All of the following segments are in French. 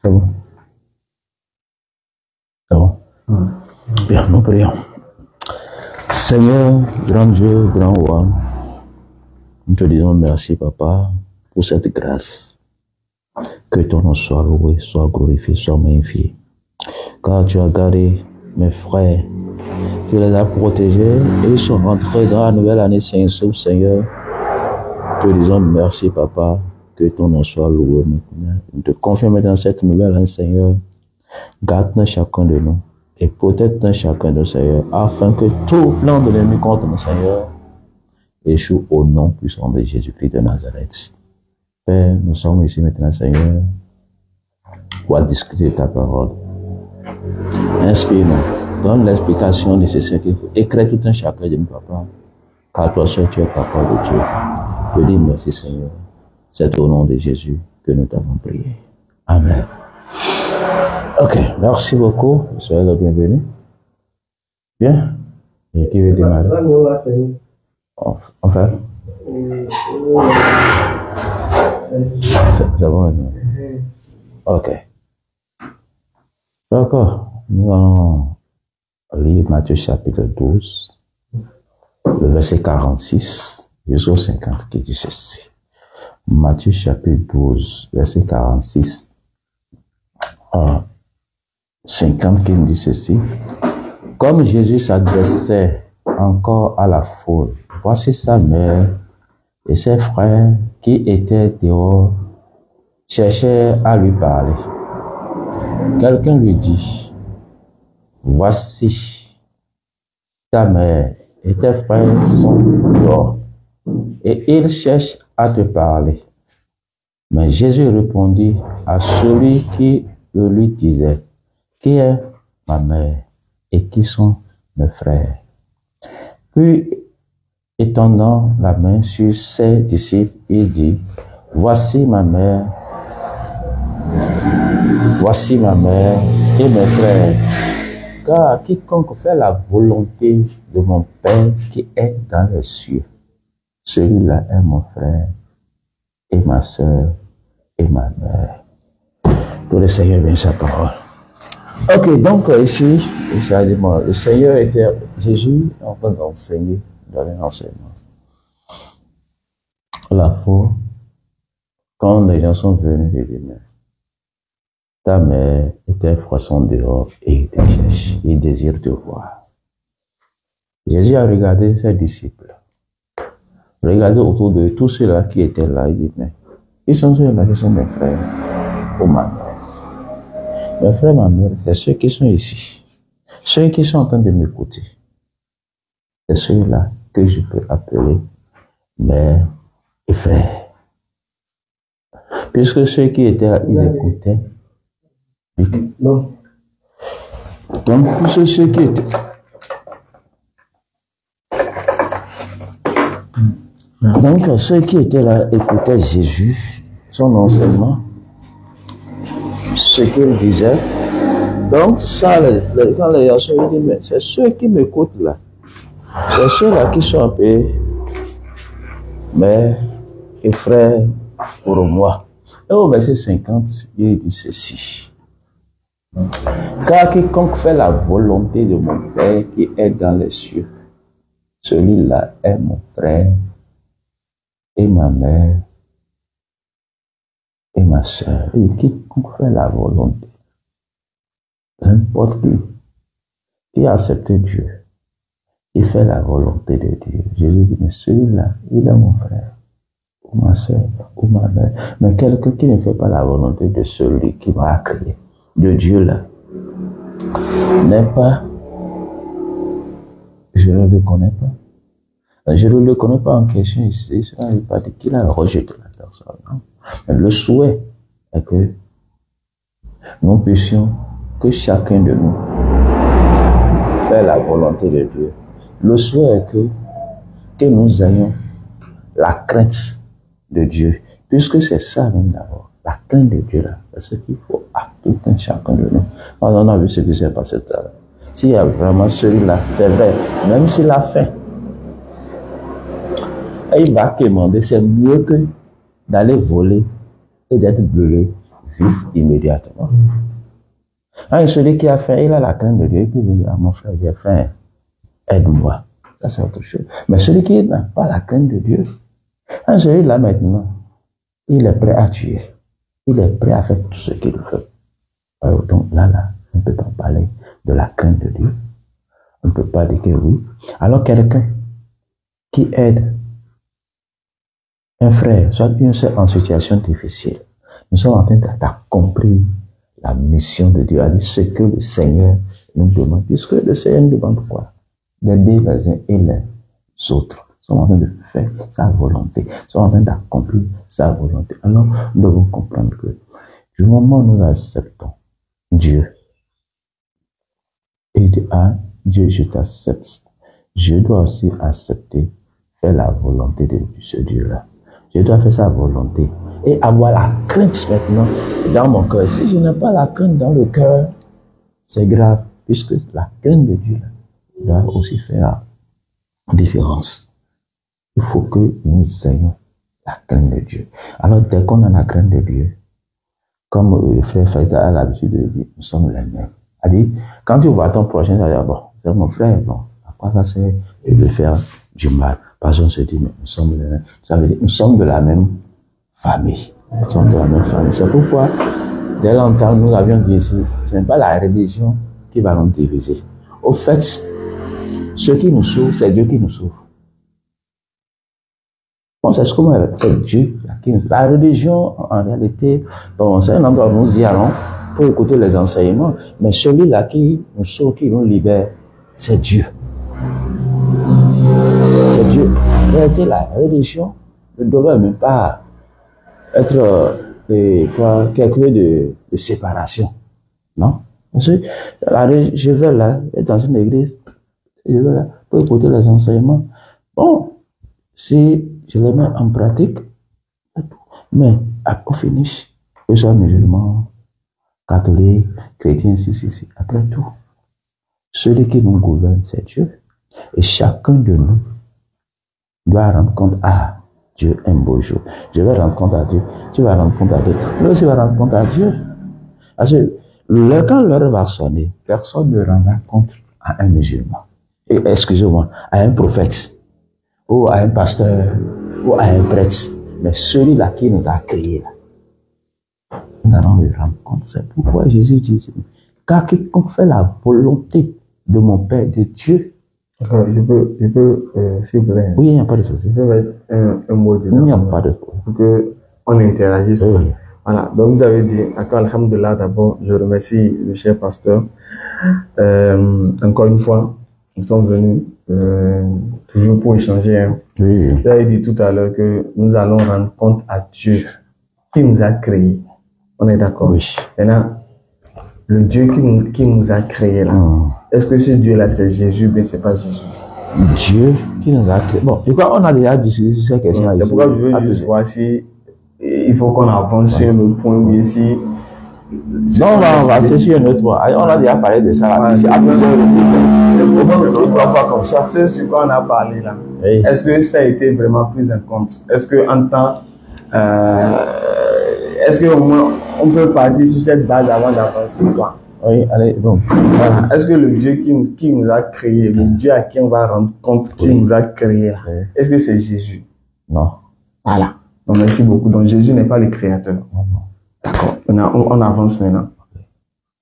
C'est bon? C'est bon? Bien, nous prions. Seigneur, grand Dieu, grand roi, nous te disons merci, Papa, pour cette grâce. Que ton nom soit loué, soit glorifié, soit magnifié. Car tu as gardé mes frères, tu les as protégés et ils sont rentrés dans la nouvelle année, Seigneur. Te disons merci, Papa, que ton nom soit loué maintenant. Nous te confions maintenant cette nouvelle année, Seigneur. Garde chacun de nous et protège chacun de nous, Seigneur, afin que tout plan de l'ennemi contre nous, Seigneur, échoue au nom puissant de Jésus-Christ de Nazareth. Père, nous sommes ici maintenant, Seigneur, pour discuter ta parole. Inspire-nous, donne l'explication nécessaire qu'il faut. Écris tout un chacun de nous, Papa, car toi seul tu es capable de Dieu. Je dis merci, Seigneur. C'est au nom de Jésus que nous t'avons prié. Amen. Ok, merci beaucoup. Soyez le bienvenu. Bien. Et qui veut démarrer? Enfin. C'est bon. Ok. D'accord. Nous allons lire Matthieu chapitre 12, le verset 46 jusqu'au 50 qui dit ceci. Matthieu chapitre 12, verset 46 à 50 qui dit ceci. Comme Jésus s'adressait encore à la foule, voici sa mère et ses frères qui étaient dehors cherchaient à lui parler. Quelqu'un lui dit, voici ta mère et tes frères sont dehors et ils cherchent à te parler. Mais Jésus répondit à celui qui le lui disait, qui est ma mère et qui sont mes frères? Puis, étendant la main sur ses disciples, il dit, voici ma mère et mes frères. Car quiconque fait la volonté de mon Père qui est dans les cieux, celui-là est mon frère et ma sœur et ma mère. Que le Seigneur bénisse sa parole. Ok, donc ici, le Seigneur était Jésus en train d'enseigner, donner un enseignement. La fois, quand les gens sont venus, ils disent, ta mère et tes frères sont dehors et ils te cherchent, ils désirent te voir. Jésus a regardé ses disciples, regardé autour de tous ceux-là qui étaient là, il dit, mais ils sont ceux-là qui sont mes frères ou ma mère. Mes frères, ma mère, c'est ceux qui sont ici, ceux qui sont en train de m'écouter. C'est ceux-là que je peux appeler mère et frère. Puisque ceux qui étaient là, ils écoutaient. Non. Donc, tous ceux qui étaient. Donc, ceux qui étaient là écoutaient Jésus, son enseignement, ce qu'il disait. Donc, ça, quand les garçons ils disent, mais c'est ceux qui m'écoutent là. C'est ceux-là qui sont appelés mère et frères pour moi. Et au verset 50, il dit ceci. Car quiconque fait la volonté de mon Père qui est dans les cieux, celui-là est mon frère et ma mère et ma sœur. Et quiconque fait la volonté, n'importe qui a accepté Dieu, il fait la volonté de Dieu. Jésus dit, mais celui-là, il est mon frère, ou ma sœur, ou ma mère. Mais quelqu'un qui ne fait pas la volonté de celui qui m'a créé, de Dieu là, n'est pas, je ne le connais pas. Je ne le connais pas en question ici, cela n'est pas dit qu'il a rejeté la personne. Non. Mais le souhait est que nous puissions, que chacun de nous, faire la volonté de Dieu. Le souhait est que nous ayons la crainte de Dieu, puisque c'est ça même d'abord, la crainte de Dieu là, c'est ce qu'il faut à tout un chacun de nous. On a vu ce qui s'est passé tout à l'heure. S'il y a vraiment celui-là, c'est vrai, même s'il a faim, et il va commander, c'est mieux que d'aller voler et d'être brûlé vivre immédiatement. Celui qui a faim, il a la crainte de Dieu, il peut venir à mon frère, j'ai faim, aide-moi. Ça, c'est autre chose. Mais celui qui n'a pas la crainte de Dieu, celui-là maintenant, il est prêt à tuer. Il est prêt à faire tout ce qu'il veut. Alors, donc là, on ne peut pas parler de la crainte de Dieu. On ne peut pas dire que oui. Alors, quelqu'un qui aide un frère, soit une soeur en situation difficile, nous sommes en train d'accomplir la mission de Dieu, à dire ce que le Seigneur nous demande. Puisque le Seigneur nous demande quoi? D'aider les uns et les autres. Nous sommes en train de faire sa volonté. Nous sommes en train d'accomplir sa volonté. Alors, nous devons comprendre que du moment où nous acceptons Dieu, et dit, ah, Dieu, je t'accepte, je dois aussi accepter, faire la volonté de ce Dieu-là. Je dois faire sa volonté et avoir la crainte maintenant dans mon cœur. Si je n'ai pas la crainte dans le cœur, c'est grave, puisque la crainte de Dieu doit aussi faire la différence. Il faut que nous ayons la crainte de Dieu. Alors, dès qu'on a la crainte de Dieu, comme le frère Faïda a l'habitude de dire, nous sommes les mêmes. C'est-à-dire, quand tu vois ton prochain, tu vas dire, bon, c'est mon frère, bon, à quoi ça sert de lui faire du mal? Parce qu'on se dit, mais nous sommes les mêmes. Ça veut dire, nous sommes de la même famille. Nous sommes de la même famille. C'est pourquoi, dès longtemps, nous avions dit ici, ce n'est pas la religion qui va nous diviser. Au fait, ce qui nous sauve, c'est Dieu qui nous sauve. Bon, c'est ce que c'est Dieu qui nous sauve. La religion, en réalité, bon, c'est un endroit où nous y allons pour écouter les enseignements, mais celui-là qui nous sauve, qui nous libère, c'est Dieu. C'est Dieu. En réalité, la religion ne devrait même pas être quelque chose de séparation. Non? Parce que je vais là, être dans une église, je vais là pour écouter les enseignements. Bon, si je les mets en pratique, mais au finish, que ce soit musulman, catholique, chrétien, si, après tout, celui qui nous gouverne, c'est Dieu. Et chacun de nous doit rendre compte à Dieu un beau jour. Je vais rendre compte à Dieu. Tu vas rendre compte à Dieu. Lui aussi va rendre compte à Dieu. Parce que quand l'heure va sonner, personne ne rendra compte à un musulman. Et, excusez-moi, à un prophète, ou à un pasteur, ou à un prêtre. Mais celui-là qui nous a créés, là, nous allons lui rendre compte. C'est pourquoi Jésus dit, car quiconque fait la volonté de mon Père, de Dieu. D'accord, je peux, s'il vous plaît. Oui, il n'y a pas de souci. Je peux mettre un mot dedans. Il n'y a pas de souci. Pour qu'on interagisse. Oui. Voilà. Donc, vous avez dit, d'accord, alhamdoulilah, d'abord, je remercie le cher pasteur. Encore une fois, nous sommes venus, toujours pour échanger, hein. Oui. Vous avez dit tout à l'heure que nous allons rendre compte à Dieu qui nous a créés. On est d'accord? Oui. Maintenant, le Dieu qui nous a créés là, est-ce que ce Dieu-là c'est Jésus, mais c'est pas Jésus? Dieu qui nous a créés. Bon, je crois qu'on a déjà discuté sur ces questions. C'est pourquoi je veux juste voir si il faut qu'on avance sur un autre point, ou bien si... Non, on va avancer sur un autre point. On a déjà parlé de ça là. C'est à plusieurs reprises. Trois fois comme ça. C'est sur quoi on a parlé là. Oui. Est-ce que ça a été vraiment pris en compte? Est-ce que en temps... est-ce qu'au moins on peut partir sur cette base avant d'avancer quoi? Oui, allez, bon. Voilà. Est-ce que le Dieu qui nous a créés, le Dieu à qui on va rendre compte qui nous a créés, est-ce que c'est Jésus? Non. Voilà. Donc merci beaucoup. Donc Jésus n'est pas le créateur. Non. D'accord. On avance maintenant.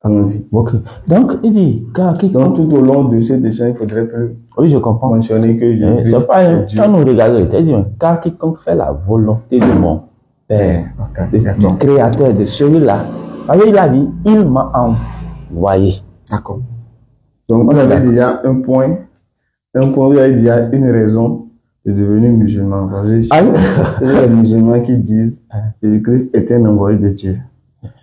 Allons-y. Ok. Donc, il dit, donc tout au long de cet échange, il faudrait plus oui, je comprends. mentionner que Jésus. C'est pas quand nous regardons, il dit, car quiconque fait la volonté de mon Père, du Créateur, de celui-là, il a dit, il m'a envoyé. D'accord. Donc, on avait déjà un point, où il y a déjà une raison de devenir musulman. Il y a des musulmans qui disent que Jésus-Christ est un envoyé de Dieu.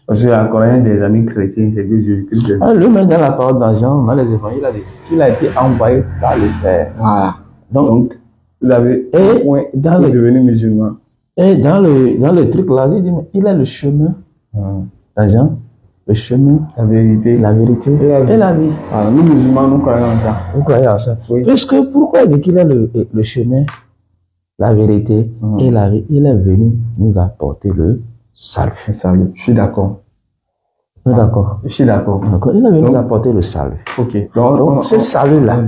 Parce qu'il y a encore un des amis chrétiens, c'est que Jésus-Christ est... Lui-même dans la parole dans Jean, dans les évangiles, il a dit qu'il a été envoyé par le Père. Voilà. Donc vous avez un point dans le devenir musulman. Et dans le truc là, il dit, mais il est le chemin. Dans Jean, le chemin, la vérité et la vie. Alors, nous musulmans, nous croyons en ça. Vous croyez en ça? Oui. Puisque pourquoi il dit qu'il est le chemin, la vérité et la vie? Il est venu nous apporter le salut. Le salut. Je suis d'accord. D'accord. Je suis d'accord. Il est venu nous apporter le salut. Ok. Donc ce salut-là,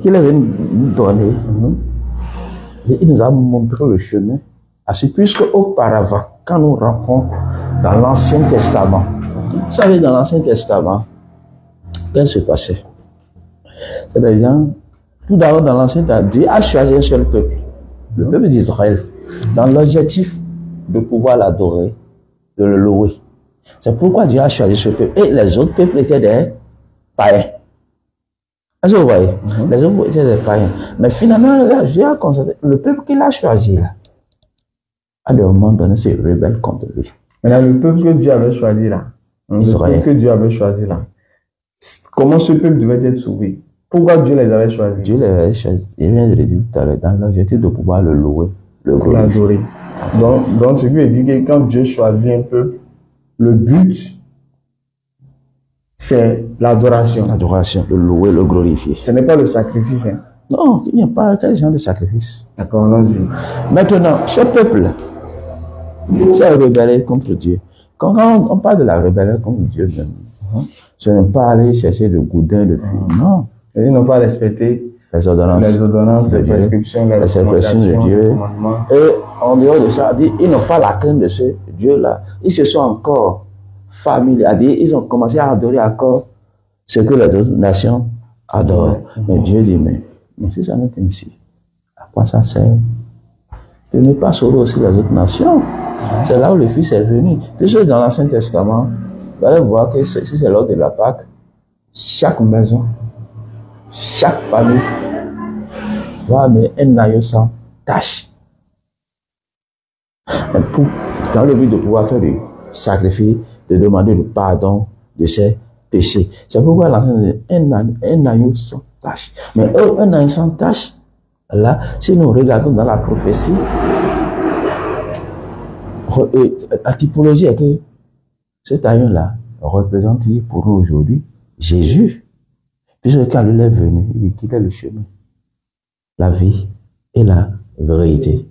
qu'il est venu nous donner, il nous a montré le chemin. Puisque auparavant, quand nous rentrons dans l'Ancien Testament, vous savez, dans l'Ancien Testament, qu'est-ce qui se passait? C'est-à-dire, tout d'abord dans l'Ancien Testament, Dieu a choisi un seul peuple, le peuple d'Israël, dans l'objectif de pouvoir l'adorer, de le louer. C'est pourquoi Dieu a choisi ce peuple. Et les autres peuples étaient des païens. Est-ce que vous voyez? Les autres étaient des païens. Mais finalement, là, Dieu a constaté, le peuple qu'il a choisi là, à un moment donné, se rebelle contre lui. Maintenant, le peuple que Dieu avait choisi là, Israël. Le peuple que Dieu avait choisi là, comment ce peuple devait être sauvé? Pourquoi Dieu les avait choisis? Dieu les avait choisis, il vient de le dire tout à l'heure, dans l'objectif de pouvoir le louer, le l'adorer. Donc, ce qui veut dire que quand Dieu choisit un peuple, le but, c'est l'adoration. L'adoration, le louer, le glorifier. Ce n'est pas le sacrifice. Hein? Non, il n'y a pas quel genre de sacrifice. D'accord, allons-y. Maintenant, ce peuple s'est rebellé contre Dieu. Quand on parle de la rébellion contre Dieu, ce n'est pas aller chercher le goudin de Dieu. Non. Ils n'ont pas respecté les ordonnances, les prescriptions, les de Dieu. Et en dehors de ça, ils n'ont pas la crainte de ce Dieu-là. Ils se sont encore familiarisés. Ils ont commencé à adorer encore ce que les autres nations adorent. Mais Dieu dit, mais si ça n'est ainsi, à quoi ça sert? De ne pas sauver aussi les autres nations. C'est là où le Fils est venu. Puisque dans l'Ancien Testament, vous allez voir que si c'est lors de la Pâque, chaque maison, chaque famille va amener un agneau sans tache. Dans le but de pouvoir faire du sacrifice, de demander le pardon de ses péchés. C'est pourquoi l'Ancien dit un agneau sans tache. Mais un agneau sans tache, là, si nous regardons dans la prophétie, la typologie est que cet agneau-là représente pour nous aujourd'hui Jésus. Puisque quand il est venu, il quittait le chemin, la vie et la vérité.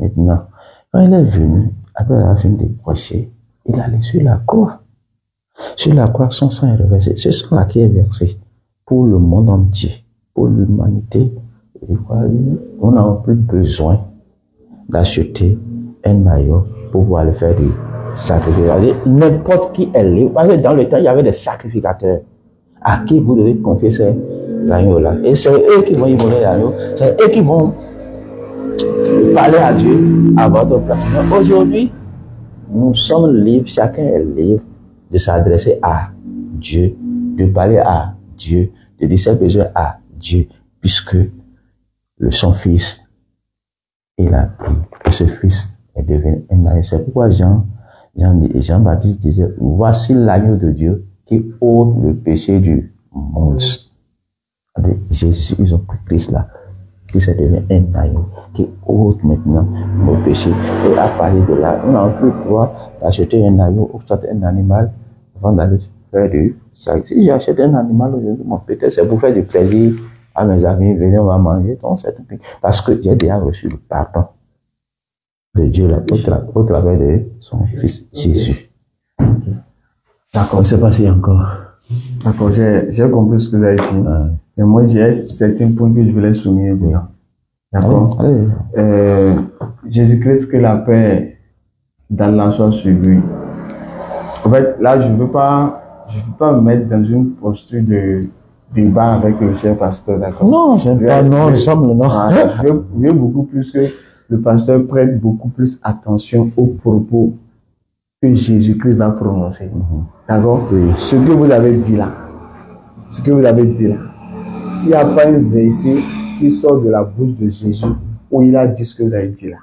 Maintenant, quand il est venu, après avoir fini de prêcher, il allait sur la croix. Sur la croix, son sang est reversé. Ce sang-là qui est versé pour le monde entier, pour l'humanité. On n'a plus besoin d'acheter un maillot pour pouvoir le faire du sacrifice. N'importe qui est libre. Parce que dans le temps, il y avait des sacrificateurs à qui vous devez confier ces agneaux-là. Et c'est eux qui vont immoler l'agneau. C'est eux qui vont parler à Dieu à votre place. Aujourd'hui, nous sommes libres, chacun est libre de s'adresser à Dieu, de parler à Dieu, de dire ses besoins à Dieu, puisque son Fils, il a pris, et ce Fils est devenu un agneau. C'est pourquoi Jean-Baptiste disait, voici l'agneau de Dieu qui ôte le péché du monde. Jésus, ils ont pris Christ là, qui s'est devenu un agneau, qui ôte maintenant nos péchés. Et à partir de là, on n'a plus le droit d'acheter un agneau ou soit un animal avant d'aller faire du sacrifice. Si j'achète un animal aujourd'hui, peut-être c'est pour faire du plaisir à mes amis, venez, on va manger, donc c'est tout. Parce que j'ai déjà reçu le pardon de Dieu là, au travers de son Fils Jésus. D'accord. On ne sait pas s'il y a encore. D'accord, j'ai compris ce que vous avez dit. Mais moi, j'ai certains points que je voulais souligner dedans. D'accord. Jésus-Christ, que la paix dans la soit sur lui. En fait, là, je ne veux pas me mettre dans une posture de débat avec le cher pasteur, d'accord? Non, c'est pas non, il semble non. Je veux beaucoup plus que le pasteur prête beaucoup plus attention aux propos que Jésus-Christ va prononcer. D'accord? Oui. Ce que vous avez dit là, il n'y a pas un verset qui sort de la bouche de Jésus où il a dit ce que vous avez dit là.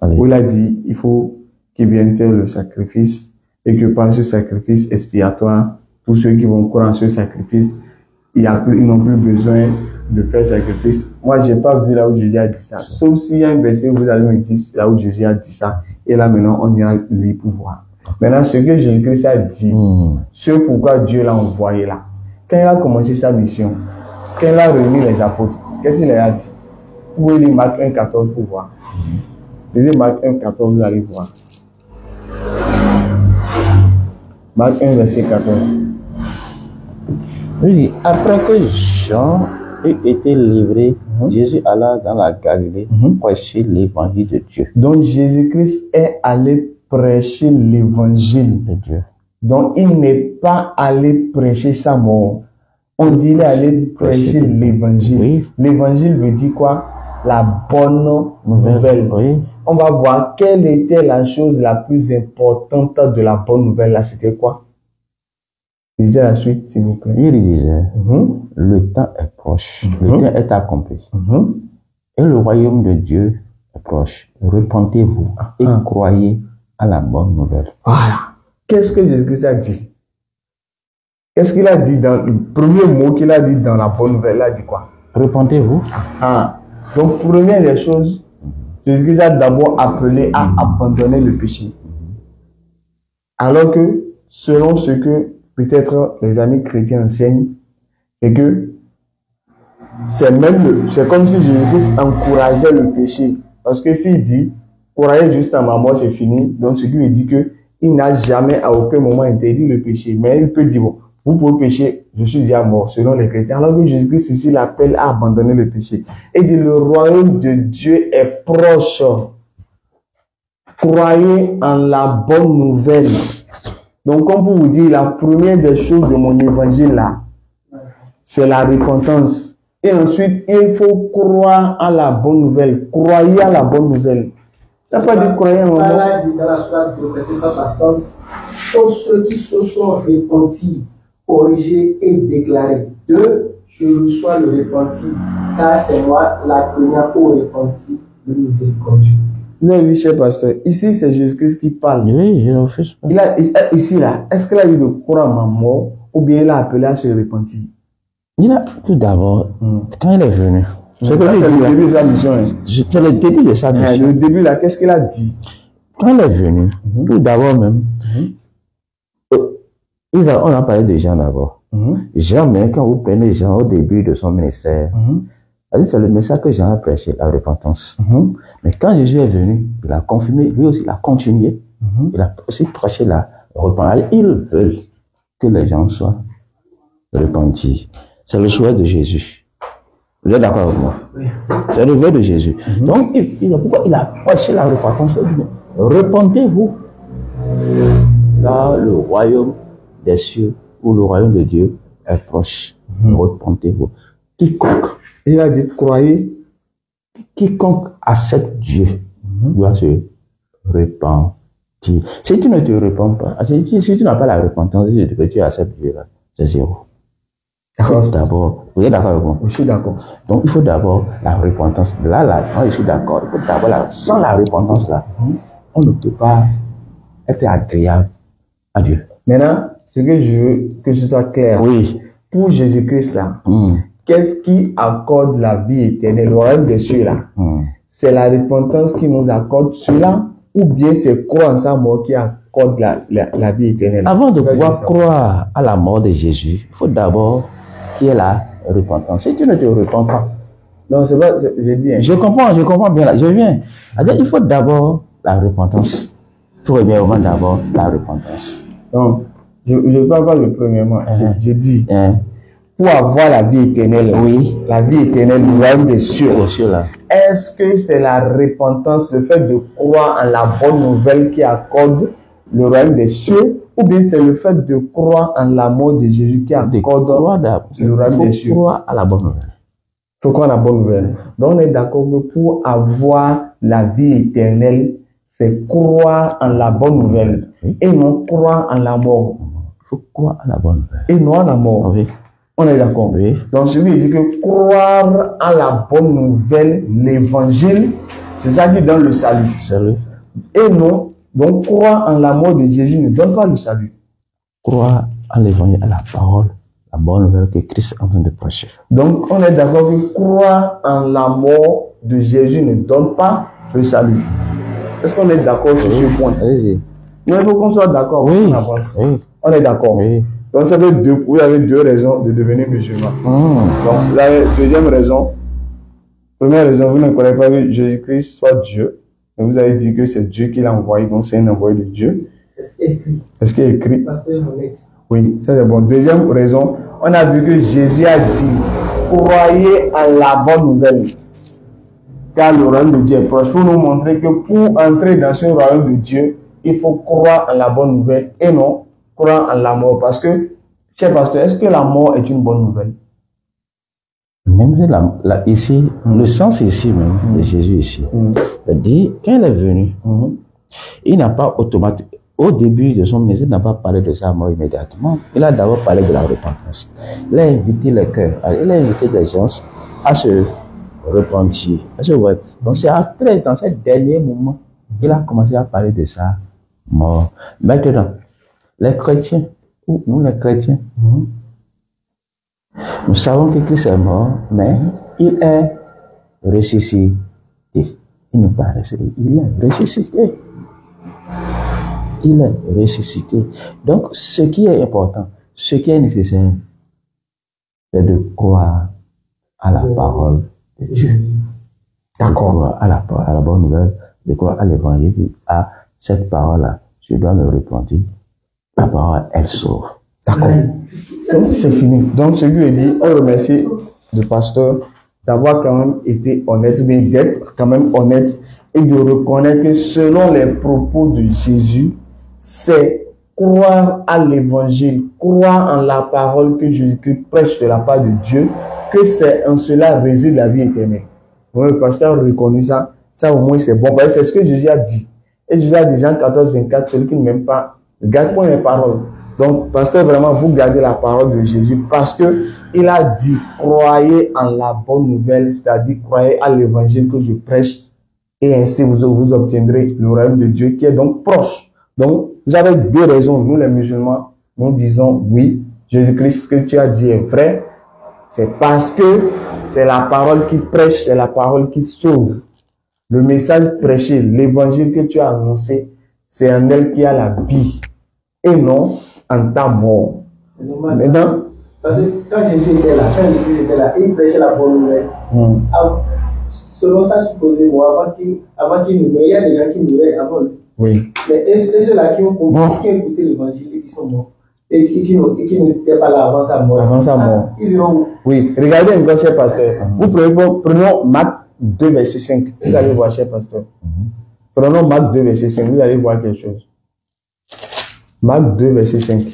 Allez. Où il a dit, il faut qu'il vienne faire le sacrifice et que par ce sacrifice expiatoire, tous ceux qui vont croire en ce sacrifice, ils n'ont plus besoin de faire sacrifice. Moi, j'ai pas vu là où Jésus a dit ça. Sauf s'il y a un verset où vous allez me dire là où Jésus a dit ça. Et là, maintenant, on ira lire pour voir. Maintenant, ce que Jésus-Christ a dit, ce pourquoi Dieu l'a envoyé là. Quand il a commencé sa mission, quand il a réuni les apôtres, qu'est-ce qu'il a dit? Vous pouvez lire Marc 1,14 pour voir. Lisez Marc 1, 14, vous allez voir. Marc 1, verset 14. Oui, après que Jean ait été livré, Jésus alla dans la Galilée prêcher l'évangile de Dieu. Donc Jésus-Christ est allé prêcher l'évangile De Dieu. Donc il n'est pas allé prêcher sa mort. On dit il est allé prêcher l'évangile. Oui. L'évangile veut dire quoi? La bonne nouvelle. Oui. On va voir quelle était la chose la plus importante de la bonne nouvelle là. C'était quoi? Lisez la suite, s'il vous plaît. Il disait, le temps est proche, le temps est accompli. Et le royaume de Dieu est proche. Repentez-vous et croyez à la bonne nouvelle. Voilà. Qu'est-ce que Jésus-Christ a dit? Qu'est-ce qu'il a dit dans le premier mot qu'il a dit dans la bonne nouvelle? Il a dit quoi? Repentez-vous. Donc, première des choses, Jésus-Christ a d'abord appelé à abandonner le péché. Alors que, selon ce que peut-être les amis chrétiens enseignent, c'est que c'est comme si Jésus-Christ encourageait le péché. Parce que s'il dit, croyez juste en ma mort, c'est fini. Donc, ce qui veut dire que il n'a jamais à aucun moment interdit le péché. Mais il peut dire, bon, vous pouvez pécher, je suis déjà mort, selon les chrétiens. Alors que Jésus-Christ ici l'appelle à abandonner le péché. Et dit, le royaume de Dieu est proche. Croyez en la bonne nouvelle. Donc, comme pour vous dire, la première des choses de mon évangile là, c'est la repentance. Et ensuite, il faut croire à la bonne nouvelle. Croyez à la bonne nouvelle. Tu n'as pas dit croyez en la bonne nouvelle. Dans la sourate de verset 160, ceux qui se sont repentis, corrigés et déclarés. Je reçois le repenti, car c'est moi la première au repenti de miséricorde. Vous avez vu, cher pasteur, ici c'est Jésus-Christ qui parle. Oui, je le fais. Ici là, est-ce qu'il a dit de croire à ma mort ou bien il a appelé à se repentir? Il a tout d'abord, quand il est venu, c'est le début de sa mission. C'est le début de sa mission. Le début là, qu'est-ce qu'il a dit? Quand il est venu, tout d'abord même, on a parlé de Jean d'abord. Jean, même quand vous prenez Jean au début de son ministère, c'est le message que Jean a prêché, la repentance. Mais quand Jésus est venu, il a confirmé, lui aussi, il a continué. Il a aussi prêché la repentance. Ils veulent que les gens soient repentis. C'est le souhait de Jésus. Vous êtes d'accord avec moi? Oui. C'est le souhait de Jésus. Donc, pourquoi il a prêché la repentance? Repentez-vous. Là, le royaume des cieux ou le royaume de Dieu est proche. Repentez-vous. Il a dit, croyez. Quiconque accepte Dieu doit se repentir. Si tu ne te repens pas, si tu n'as pas la repentance, que tu acceptes Dieu, c'est zéro. D'abord, vous êtes d'accord avec moi? Je suis d'accord. Donc, il faut d'abord la repentance. Là, je suis d'accord. Il faut d'abord sans la repentance, là, on ne peut pas être agréable à Dieu. Maintenant, ce que je veux que ce soit clair. Oui. Pour Jésus-Christ, là, qu'est-ce qui accorde la vie éternelle, le royaume des cieux, là? C'est la repentance qui nous accorde cela, ou bien c'est croire en sa mort qui accorde la vie éternelle? Avant de pouvoir croire à la mort de Jésus, il faut d'abord qu'il y ait la repentance. Si tu ne te repens pas. Non, c'est pas, je dis. Je comprends bien là, je viens. Il faut d'abord la repentance. Il faut bien d'abord la repentance. Donc, je ne parle pas le premièrement. Je dis, pour avoir la vie éternelle, la vie éternelle, le royaume des cieux, est-ce que c'est la repentance, le fait de croire en la bonne nouvelle qui accorde le royaume des cieux, ou bien c'est le fait de croire en la mort de Jésus qui accorde le royaume des cieux? Il faut croire à la bonne nouvelle. Il faut croire à la bonne nouvelle. Donc on est d'accord que pour avoir la vie éternelle, c'est croire en la bonne nouvelle et non croire en la mort. Il faut croire à la bonne nouvelle. Et non à la mort. On est d'accord. Donc celui qui dit que croire à la bonne nouvelle, l'évangile, c'est ça qui donne le salut. Et non, donc croire en la mort de Jésus ne donne pas le salut. Croire à l'évangile, à la parole, la bonne nouvelle que Christ est en train de prêcher. Donc on est d'accord que croire en la mort de Jésus ne donne pas le salut. Est-ce qu'on est d'accord sur ce point? Allez-y. Il faut qu'on soit d'accord. On est d'accord. Donc ça fait vous avez deux raisons de devenir musulman. Donc la deuxième raison, première raison, vous ne croyez pas que Jésus-Christ soit Dieu. Mais vous avez dit que c'est Dieu qui l'a envoyé, donc c'est un envoyé de Dieu. C'est ce qui est écrit. C'est ce qui est écrit. Pasteur honnête. Oui, ça c'est bon. Deuxième raison, on a vu que Jésus a dit, croyez en la bonne nouvelle, car le royaume de Dieu est proche. Pour nous montrer que pour entrer dans ce royaume de Dieu, il faut croire en la bonne nouvelle et non croire en la mort. Parce que, cher pasteur, est-ce que la mort est une bonne nouvelle? Même ici, le sens ici même, de Jésus ici, dit, quand il est venu, il n'a pas automatiquement, au début de son message, il n'a pas parlé de sa mort immédiatement. Il a d'abord parlé de la repentance. Il a invité les cœurs, il a invité les gens à se repentir. Donc c'est après, dans ce dernier moment, qu'il a commencé à parler de sa mort. Maintenant, les chrétiens, ou nous les chrétiens, nous savons que Christ est mort, mais il est ressuscité. Il n'est pas ressuscité, il est ressuscité. Il est ressuscité. Donc, ce qui est important, ce qui est nécessaire, c'est de croire à la parole de Dieu. D'accord. À la bonne nouvelle, de croire à l'évangile, à cette parole-là. Je dois me repentir. La parole, elle sauve. D'accord. Donc, c'est fini. Donc, ce qui veut dire, on remercie le pasteur d'avoir quand même été honnête, mais d'être quand même honnête et de reconnaître que selon les propos de Jésus, c'est croire à l'évangile, croire en la parole que Jésus-Christ prêche de la part de Dieu, que c'est en cela réside la vie éternelle. Oui, le pasteur a reconnu ça, ça au moins c'est bon, parce que c'est ce que Jésus a dit. Et Jésus a dit, Jean 14, 24, celui qui ne m'aime pas, garde pas mes paroles. Donc, pasteur, vraiment, vous gardez la parole de Jésus parce que il a dit, croyez en la bonne nouvelle, c'est-à-dire croyez à l'évangile que je prêche, et ainsi vous obtiendrez le royaume de Dieu qui est donc proche. Donc, vous avez deux raisons. Nous, les musulmans, nous disons oui, Jésus-Christ, ce que tu as dit est vrai. C'est parce que c'est la parole qui prêche, c'est la parole qui sauve. Le message prêché, l'évangile que tu as annoncé, c'est en elle qui a la vie et non en ta mort. C'est normal. Maintenant, parce que quand Jésus était là, il prêchait la bonne nouvelle. Selon ça, supposément, avant qu'il nous meure, il y a des gens qui mouraient avant lui. Oui. Mais est-ce ceux-là qui ont compris, qui ont écouté l'évangile et qui sont morts, et qui n'étaient pas là avant sa mort? Avant sa mort. Ils iront où? Oui. Regardez un peu, cher pasteur. Vous prenons Marc 2, verset 5. Vous allez voir, cher pasteur. Prenons Marc 2, verset 5. Vous allez voir quelque chose. Marc 2, verset 5.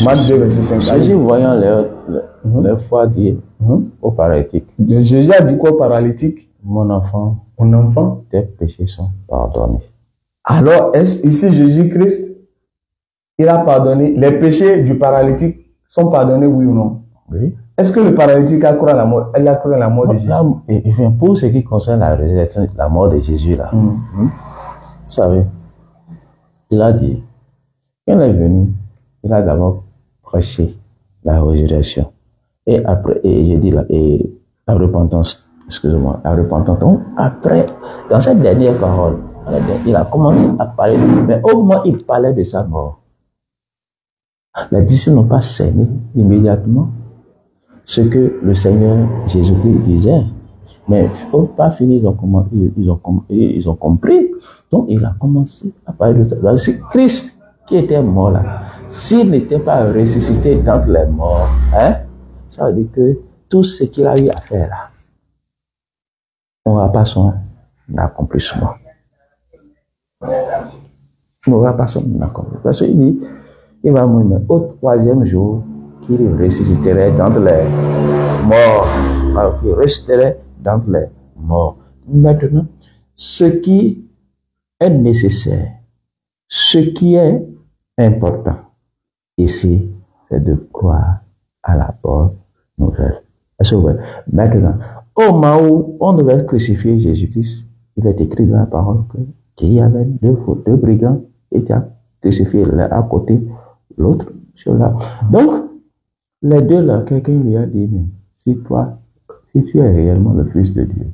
Marc 2, verset 5. Jésus voyant leur foi dire au paralytique. Jésus a dit quoi au paralytique? Mon enfant, tes péchés sont pardonnés. Alors, ici Jésus-Christ, il a pardonné. Les péchés du paralytique sont pardonnés, oui ou non? Oui. Est-ce que le paralytique a cru à la mort? Elle a cru à la mort de Jésus. Pour ce qui concerne la résurrection, la mort de Jésus, là, vous savez, il a dit, quand il est venu, il a d'abord prêché la résurrection. Et après, la repentance. Excusez-moi, la repentance. Donc, après, dans cette dernière parole, il a commencé à parler, mais au moment où il parlait de sa mort, les disciples n'ont pas cerné immédiatement ce que le Seigneur Jésus-Christ disait. Mais il ne faut pas finir, ils ont compris. Donc, il a commencé à parler de ça. C'est Christ qui était mort là. S'il n'était pas ressuscité d'entre les morts, ça veut dire que tout ce qu'il a eu à faire là, on n'aura pas son accomplissement. On n'aura pas son accomplissement. Parce qu'il dit, il va mourir au troisième jour qu'il ressusciterait d'entre les morts. Alors qu'il ressusciterait d'entre les morts. Maintenant, ce qui est nécessaire, ce qui est important ici, c'est de croire à la bonne nouvelle. Maintenant, au moment où on devait crucifier Jésus-Christ, il est écrit dans la parole qu'il y avait deux brigands qui étaient crucifiés l'un à côté, l'autre sur là. Donc, les deux là, quelqu'un lui a dit, mais si tu es réellement le Fils de Dieu,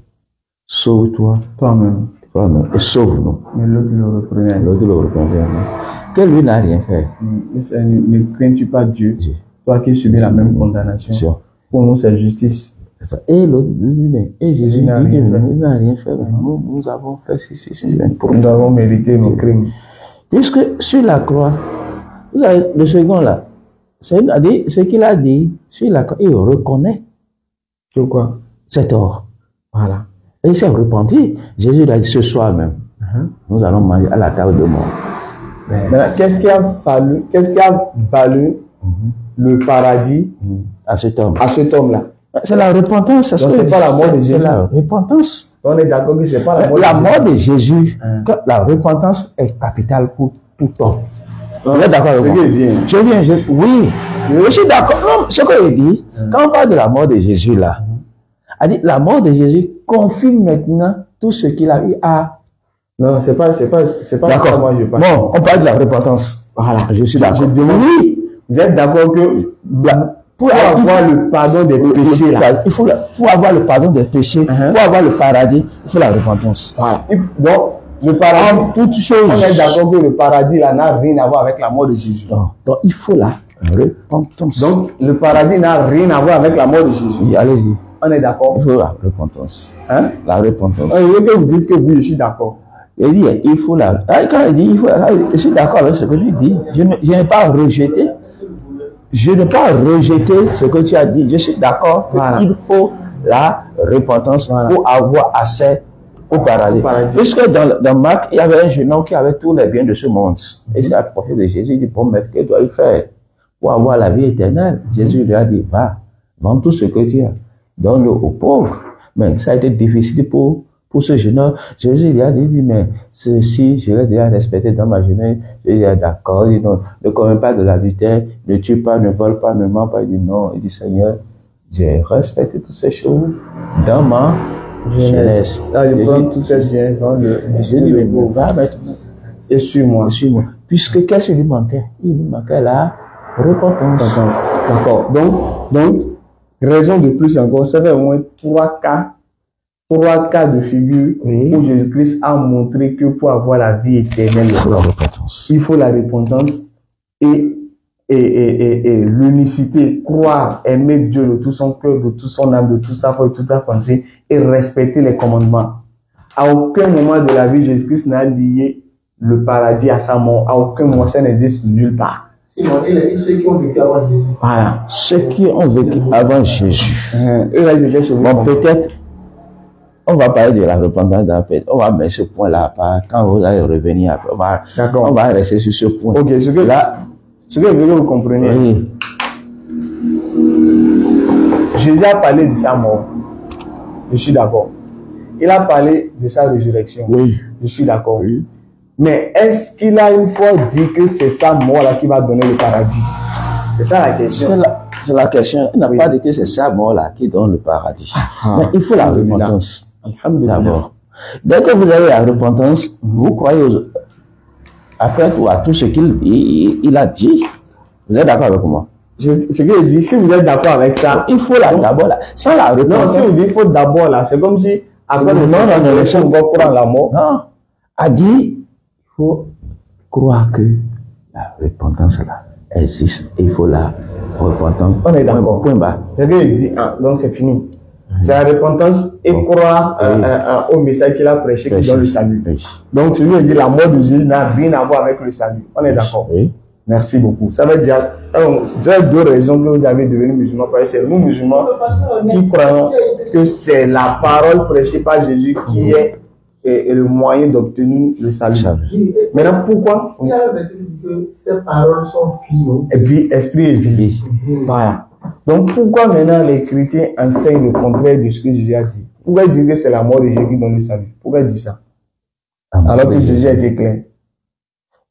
sauve-toi toi-même et sauve-nous. Mais l'autre le reprenait. Que lui n'a rien fait. Ne crains-tu pas Dieu, toi qui subis la même condamnation? Pour nous, c'est justice. Et l'autre dit, mais et Jésus dit il n'a rien fait. Nous avons fait ceci. Nous avons mérité nos crimes. Puisque sur la croix, vous avez le second là, ce qu'il a dit, sur la croix, il reconnaît que quoi? C'est tort. Voilà. Et il s'est repenti. Jésus l'a dit ce soir même. Nous allons manger à la table de mort. Maintenant, qu'est-ce qui a valu le paradis à cet homme? À cet homme-là. C'est la repentance. Donc c'est pas la mort de Jésus. C'est la repentance. On est d'accord que c'est pas la mort de Jésus. La mort de Jésus, la repentance est capitale pour tout homme. Vous êtes d'accord avec moi? Oui. Je suis d'accord. Non, ce qu'il dit, quand on parle de la mort de Jésus là, a dit la mort de Jésus confirme maintenant tout ce qu'il a eu à. Non, c'est pas d'accord. Moi je parle. Bon, on parle de la repentance. Voilà, je suis d'accord. Oui. Vous êtes d'accord que pour avoir le pardon des péchés là, pour avoir le pardon des péchés, pour avoir le paradis, il faut la repentance. Voilà. Donc le paradis, toutes choses. On est d'accord que le paradis là n'a rien à voir avec la mort de Jésus. Donc il faut la repentance. Donc le paradis n'a rien à voir avec la mort de Jésus. Oui, allez-y. On est d'accord. Il faut la repentance. La repentance. Je veux que vous dites que oui, je suis d'accord. Il dit, il faut la. Quand il dit, il faut la. Je suis d'accord avec ce que tu dis. Je n'ai pas rejeté. Je n'ai pas rejeté ce que tu as dit. Je suis d'accord qu'il faut la repentance pour avoir accès au paradis. Puisque dans Marc, il y avait un jeune homme qui avait tous les biens de ce monde. Et c'est à propos de Jésus. Il dit, bon, mais que dois-je faire pour avoir la vie éternelle? Jésus lui a dit, va, vends tout ce que tu as, donne-le aux pauvres. Mais ça a été difficile pour ce jeune homme. Jésus lui a dit, mais ceci, je l'ai déjà respecté dans ma jeunesse. Jésus est d'accord, il dit non, ne commets pas de l'adultère, ne tue pas, ne vole pas, ne ment pas. Il dit non, il dit Seigneur, j'ai respecté toutes ces choses dans ma jeunesse. Je prends toutes ces biens, Jésus lui dit, va maintenant. Et suis-moi. Suis-moi. Puisque qu'est-ce qui lui manquait? Il lui manquait la repentance. D'accord. Donc, raison de plus encore, ça fait au moins trois cas de figure où Jésus-Christ a montré que pour avoir la vie éternelle, il faut la repentance et l'unicité, croire, aimer Dieu de tout son cœur, de toute son âme, de toute sa foi, de toute sa pensée et respecter les commandements. À aucun moment de la vie, Jésus-Christ n'a lié le paradis à sa mort. À aucun moment, ça n'existe nulle part. Ceux qui ont vécu avant Jésus. Voilà. Ceux qui ont vécu avant Jésus. Eux là, ils étaient sauvés. Bon, peut-être, on va parler de la repentance dans la on va mettre ce point-là à part. Quand vous allez revenir après, on va rester sur ce point. Ok, ce que je veux que vous compreniez. Oui. Jésus a parlé de sa mort. Je suis d'accord. Il a parlé de sa résurrection. Oui. Je suis d'accord. Oui. Mais est-ce qu'il a une fois dit que c'est sa mort-là qui va donner le paradis? C'est ça la question. C'est la question. Il n'a pas dit que c'est sa mort-là qui donne le paradis. Mais il faut la repentance. D'abord. Dès que vous avez la repentance, vous croyez après tout à tout ce qu'il a dit. Vous êtes d'accord avec moi? Ce que je dis, si vous êtes d'accord avec ça, il faut d'abord là. Sans la repentance. Non, si vous dites il faut d'abord là, c'est comme si après le on va croire la mort. Non. A dit, il faut croire que la repentance là existe. Il faut la repentance. On est d'accord. Point bas. C'est ce que je dis, donc c'est fini. C'est la repentance et croire au message qu'il a prêché qui donne le salut. Donc, celui qui dit la mort de Jésus n'a rien à voir avec le salut. On est d'accord. Merci beaucoup. Ça veut dire, deux raisons que vous avez devenu musulman. C'est nous musulmans qui croyons que c'est la parole prêchée par Jésus qui est le moyen d'obtenir le salut. Maintenant, pourquoi? Il y a un verset qui dit que ces paroles sont vie, esprit et vie. Voilà. Donc, pourquoi maintenant les chrétiens enseignent le contraire de ce que Jésus a dit? Pourquoi ils disent que c'est la mort de Jésus qui donne le salut? Pourquoi ils disent ça? Alors que Jésus a été clair.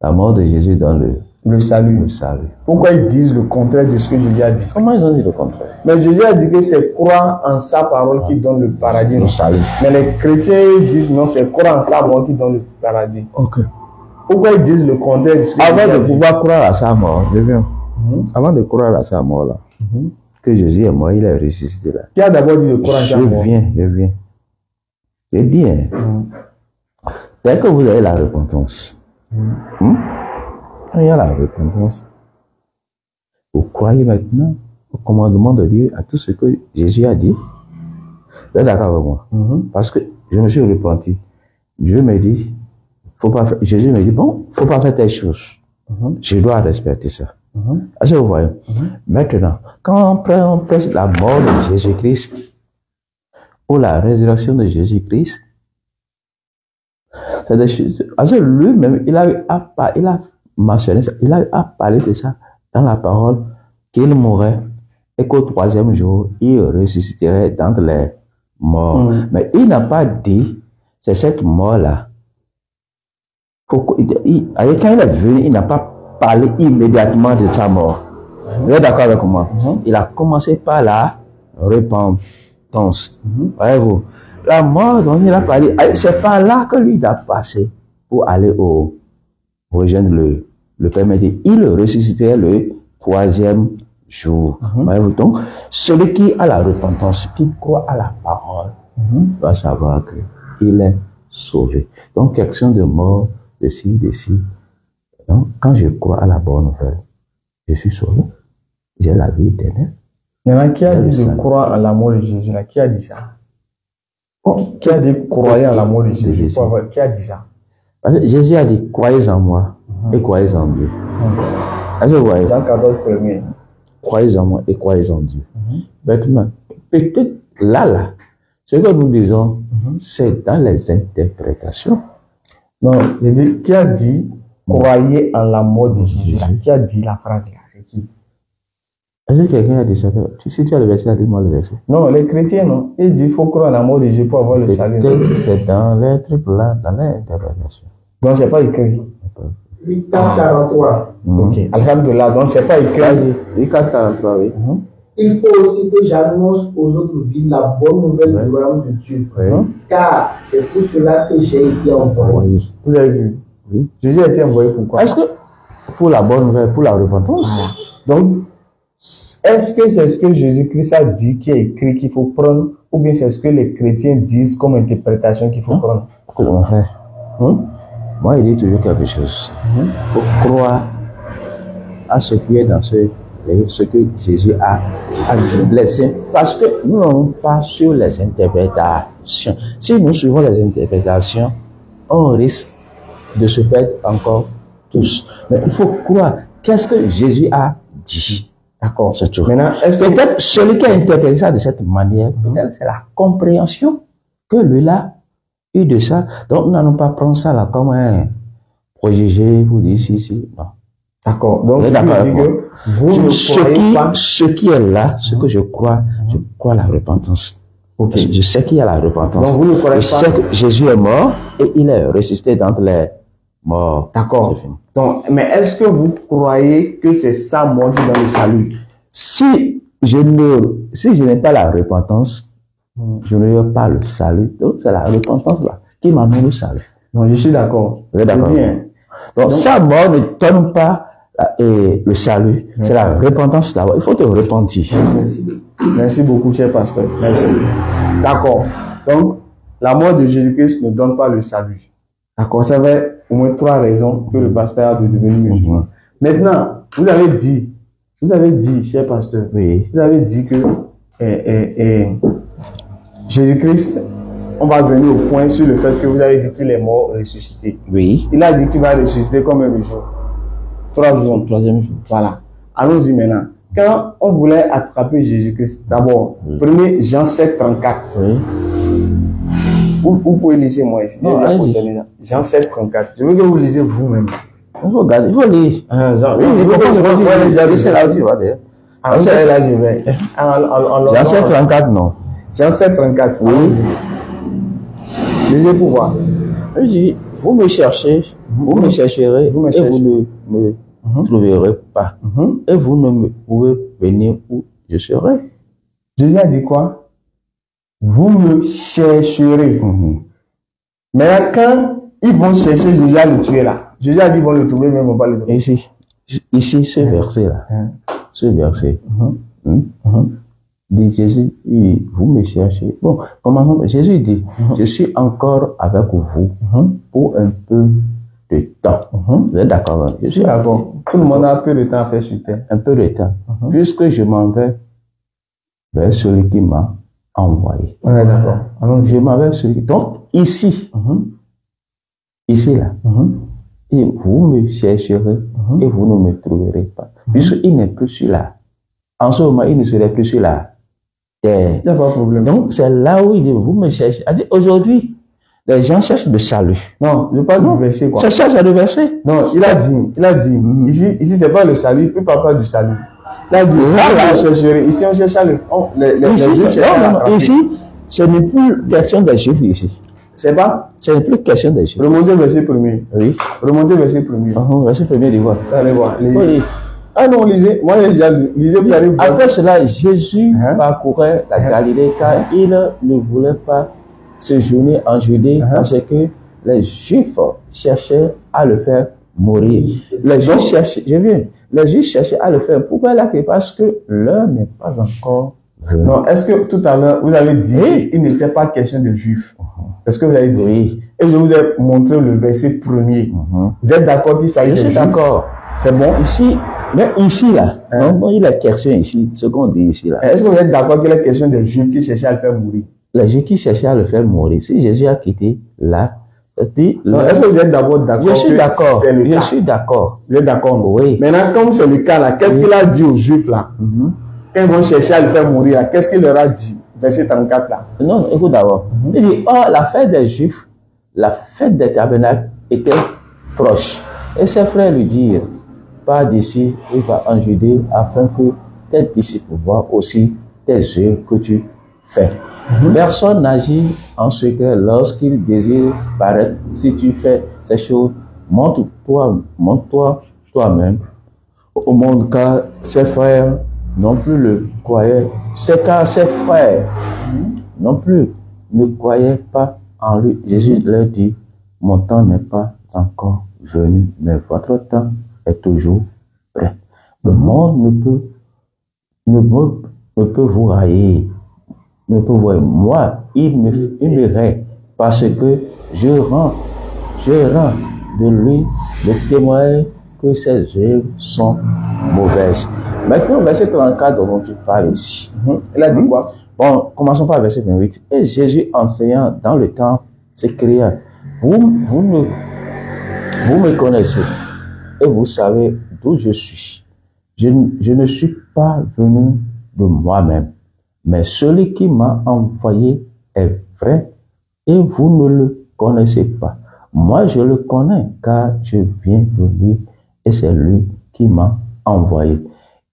La mort de Jésus donne le salut. Le salut. Pourquoi ils disent le contraire de ce que Jésus a dit? Comment ils ont dit le contraire? Mais Jésus a dit que c'est croire en sa parole qui donne le paradis. Le salut. Mais les chrétiens disent non, c'est croire en sa mort qui donne le paradis. Ok. Pourquoi ils disent le contraire de ce que Avant de pouvoir croire à sa mort, je viens. Avant de croire à sa mort là, que Jésus est mort, il est ressuscité là. Qui a d'abord dit de croire à sa mort? Je viens. Je dis, dès que vous avez la repentance, quand il y a la repentance, vous croyez maintenant au commandement de Dieu, à tout ce que Jésus a dit, Vous êtes d'accord avec moi? Parce que je me suis repenti. Dieu me dit, Jésus me dit, bon, faut pas faire telle chose. Je dois respecter ça. Est-ce que vous voyez? Maintenant, quand on prêche la mort de Jésus-Christ ou la résurrection de Jésus-Christ, c'est des choses. Parce que lui-même, il a mentionné ça, il a parlé de ça dans la parole, qu'il mourrait et qu'au troisième jour, il ressusciterait d'entre les morts. Mais il n'a pas dit, c'est cette mort-là. Quand il est venu, il n'a pas parlé immédiatement de sa mort. Vous êtes d'accord avec moi? Il a commencé par la repentance. Voyez-vous? La mort dont il a parlé, c'est par là que lui a passé pour aller rejoindre le Père. Il ressuscitait le troisième jour. Voyez-vous? Donc, celui qui a la repentance, qui croit à la parole, va savoir qu'il est sauvé. Donc, question de mort, de ci. Donc, quand je crois à la bonne nouvelle, je suis sauvé. J'ai la vie éternelle. Il y en a qui a dit de croire à la mort de Jésus. Qui a dit ça? Qui a dit croyez à la mort de Jésus? Qui a dit ça? Parce que Jésus a dit croyez en moi et croyez en Dieu. Est-ce que vous voyez? Jean 14 premier. Croyez en moi et croyez en Dieu. Maintenant, peut-être là, ce que nous disons, c'est dans les interprétations. Non, je dis, qui a dit croyez en la mort de Jésus? Qui a dit la phrase là? C'est qui? Est-ce que quelqu'un a dit ça? Si tu as le verset, dis-moi le verset. Non, les chrétiens, non. Ils disent qu'il faut croire en la mort de Jésus pour avoir le salut. C'est dans les trucs là, dans l'interprétation. Donc, c'est pas écrit. 843. Ok. Alhamdulillah, donc c'est pas écrit. 843, oui. Il faut aussi que j'annonce aux autres villes la bonne nouvelle du royaume de Dieu. Car c'est pour cela que j'ai été envoyé. Vous avez vu? Oui. Jésus a été envoyé pourquoi? Est-ce que pour la bonne nouvelle, pour la repentance? Donc, est-ce que c'est ce que Jésus-Christ a dit, qui est écrit qu'il faut prendre, ou bien c'est ce que les chrétiens disent comme interprétation qu'il faut prendre? Mon frère, moi, il dit toujours quelque chose. Il faut croire à ce qui est dans ce que Jésus a dit. Parce que nous n'avons pas sur les interprétations. Si nous suivons les interprétations, on risque de se perdre encore tous. Mais il faut croire. Qu'est-ce que Jésus a dit? D'accord, c'est tout. Maintenant, peut-être celui qui a interprété ça de cette manière, peut-être c'est la compréhension que lui a eu de ça. Donc, nous n'allons pas prendre ça là comme un préjugé, vous dites si, non. D'accord. Donc, vous dites que vous ne croyez pas. Ce qui est là, ce que je crois à la repentance. Okay. Je sais qu'il y a la repentance. Donc, vous ne croyez pas. Je sais que Jésus est mort et il est ressuscité d'entre les morts. D'accord. Donc, mais est-ce que vous croyez que c'est ça, moi, qui donne le salut? Si je n'ai pas la repentance, je n'ai pas le salut. Donc, c'est la repentance là qui m'amène au salut. Non, je suis d'accord. Vous êtes d'accord? Donc, sa mort ne donne pas le salut. C'est la repentance d'abord. Il faut te repentir. Merci beaucoup, cher pasteur. Merci. D'accord. Donc, la mort de Jésus-Christ ne donne pas le salut. D'accord. Ça fait au moins 3 raisons que le pasteur a de devenir musulman. Maintenant, vous avez dit, cher pasteur, vous avez dit que Jésus-Christ, on va venir au point sur le fait que vous avez dit qu'il est mort ressuscité. Oui. Il a dit qu'il va ressusciter combien de jours? 3 jours. 3e jour. Voilà. Allons-y maintenant. Quand on voulait attraper Jésus-Christ, d'abord, 1er Jean 7, 34. Oui. Vous pouvez lire moi ici. Non, Jean 7, 34. Je veux que vous lisez vous-même. Il faut lire. Jean, oui, c'est là où tu vas dire. Là, je vais. Jean 7, 34, non. Jean 7, 34. Oui. Lisez pour voir. Je dis, vous me cherchez, vous me chercherez, et vous ne me trouverez pas. Et vous ne me pouvez venir où je serai. Jésus a dit quoi? Vous me chercherez. Mais quand ils vont chercher, Jésus a le tuer là. Jésus a dit qu'ils vont le trouver, mais ils ne vont pas le trouver. Ici, ce verset-là. Ce verset. Dit Jésus, vous me cherchez. Bon, comment Jésus dit, je suis encore avec vous pour un peu de temps. Vous êtes d'accord? Je suis d'accord. Tout le monde a un peu de temps à faire sur terre. Un peu de temps. Puisque je m'en vais vers celui qui m'a envoyé. Ouais, d'accord. Alors, je m'en vais avec celui qui... Donc, ici, ici, là, et vous me chercherez et vous ne me trouverez pas. Puisqu'il n'est plus sur là. En ce moment, il ne serait plus sur la terre. Il n'y a pas de problème. Donc, c'est là où il dit, vous me cherchez. Aujourd'hui, les gens cherchent le salut. Non, je parle du verset, quoi. Ça cherche à le verset. Non, il a dit, ici, c'est pas le salut, il ne parle pas du salut. Il a dit, là, on chercherait. Ici, on cherche les Juifs cherchent à l'attraper. Ici, ce n'est plus question des Juifs ici. C'est pas? Ce n'est plus question des Juifs. Remontez verset premier. Oui. Remontez verset premier. Verset premier, du voir. Allez voir. Oui. Ah non, lisez. Moi, j'ai déjà lu. Lisez, vous allez voir. Après cela, Jésus parcourait la Galilée car il ne voulait pas séjourner en Judée parce que les Juifs cherchaient à le faire mourir. Les Juifs cherchaient, les Juifs cherchaient à le faire. Pourquoi là? Parce que l'heure n'est pas encore venue. Non, est-ce que tout à l'heure, vous avez dit qu'il n'était pas question de Juifs? Est-ce que vous avez dit? Oui. Et je vous ai montré le verset premier. Vous êtes d'accord qu'il s'agit de Juifs? Je suis d'accord. C'est bon? Ici, mais ici, là, il est question ici, ce qu'on dit ici, là. Est-ce que vous êtes d'accord qu'il est question des Juifs qui cherchaient à le faire mourir? Les Juifs qui cherchaient à le faire mourir. Si Jésus a quitté là, est-ce que vous êtes d'accord? Je suis d'accord. Je suis d'accord. Vous êtes d'accord? Oui. Maintenant, comme c'est le cas là, qu'est-ce qu'il a dit aux Juifs là? Quand ils vont chercher à le faire mourir là, qu'est-ce qu'il leur a dit? Verset 34 là. Non, écoute d'abord. Il dit, la fête des Juifs, la fête des tabernacles était proche. Et ses frères lui dirent, pars d'ici et va en Judée afin que tes disciples voient aussi tes œuvres que tu fais. Personne n'agit en secret lorsqu'il désire paraître. Si tu fais ces choses, montre-toi toi-même au monde, car ses frères non plus le croyaient. C'est car ses frères non plus ne croyaient pas en lui. Jésus leur dit, mon temps n'est pas encore venu, mais votre temps est toujours prêt. Le monde ne peut vous railler. Ne peut voir. Moi, il me raie parce que je rends de lui le témoin que ses œuvres sont mauvaises. Maintenant, verset 34 dont tu parles ici. Il a dit quoi? Bon, commençons par verset 28. Et Jésus enseignant dans le temple s'écria, vous me connaissez et vous savez d'où je suis. Je ne suis pas venu de moi-même, mais celui qui m'a envoyé est vrai et vous ne le connaissez pas. Moi, je le connais car je viens de lui et c'est lui qui m'a envoyé.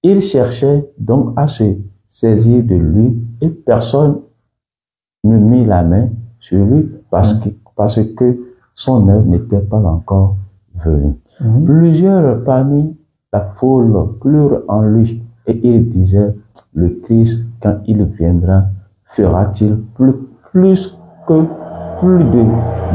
Il cherchait donc à se saisir de lui et personne ne mit la main sur lui parce que son heure n'était pas encore venue. Plusieurs parmi la foule crurent en lui et ils disaient, le Christ, quand il viendra, fera-t-il plus de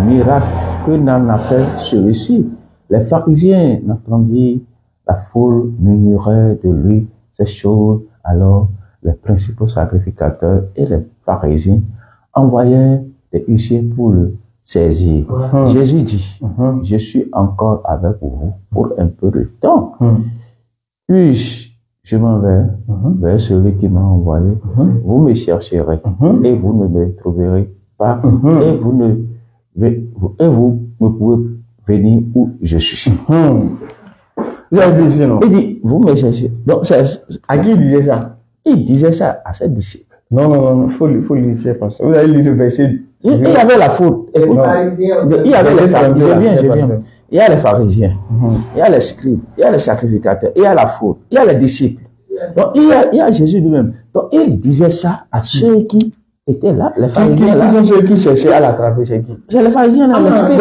miracles que n'en a fait celui-ci? Les pharisiens n'entendirent la foule murmurer de lui ces choses. Alors les principaux sacrificateurs et les pharisiens envoyèrent des huissiers pour le saisir. Jésus dit, je suis encore avec vous pour un peu de temps. Puis je m'en vais vers celui qui m'a envoyé. Vous me chercherez et vous ne me trouverez pas et vous ne pouvez venir où je suis. Il a dit ici, non? Il dit, vous me cherchez. Donc, à qui il disait ça? Il disait ça à ses disciples. Non, il faut lire, parce que vous avez lu le verset. Il y avait la faute. Il y avait les pharisiens. Il y a les pharisiens. Il y a les scribes. Il y a les sacrificateurs. Il y a la faute. Il y a les disciples. Donc, il y a Jésus lui-même. Donc, il disait ça à ceux qui étaient là. Les pharisiens là. Qui sont ceux qui cherchaient à l'attraper chez qui? C'est les pharisiens là. Les scribes.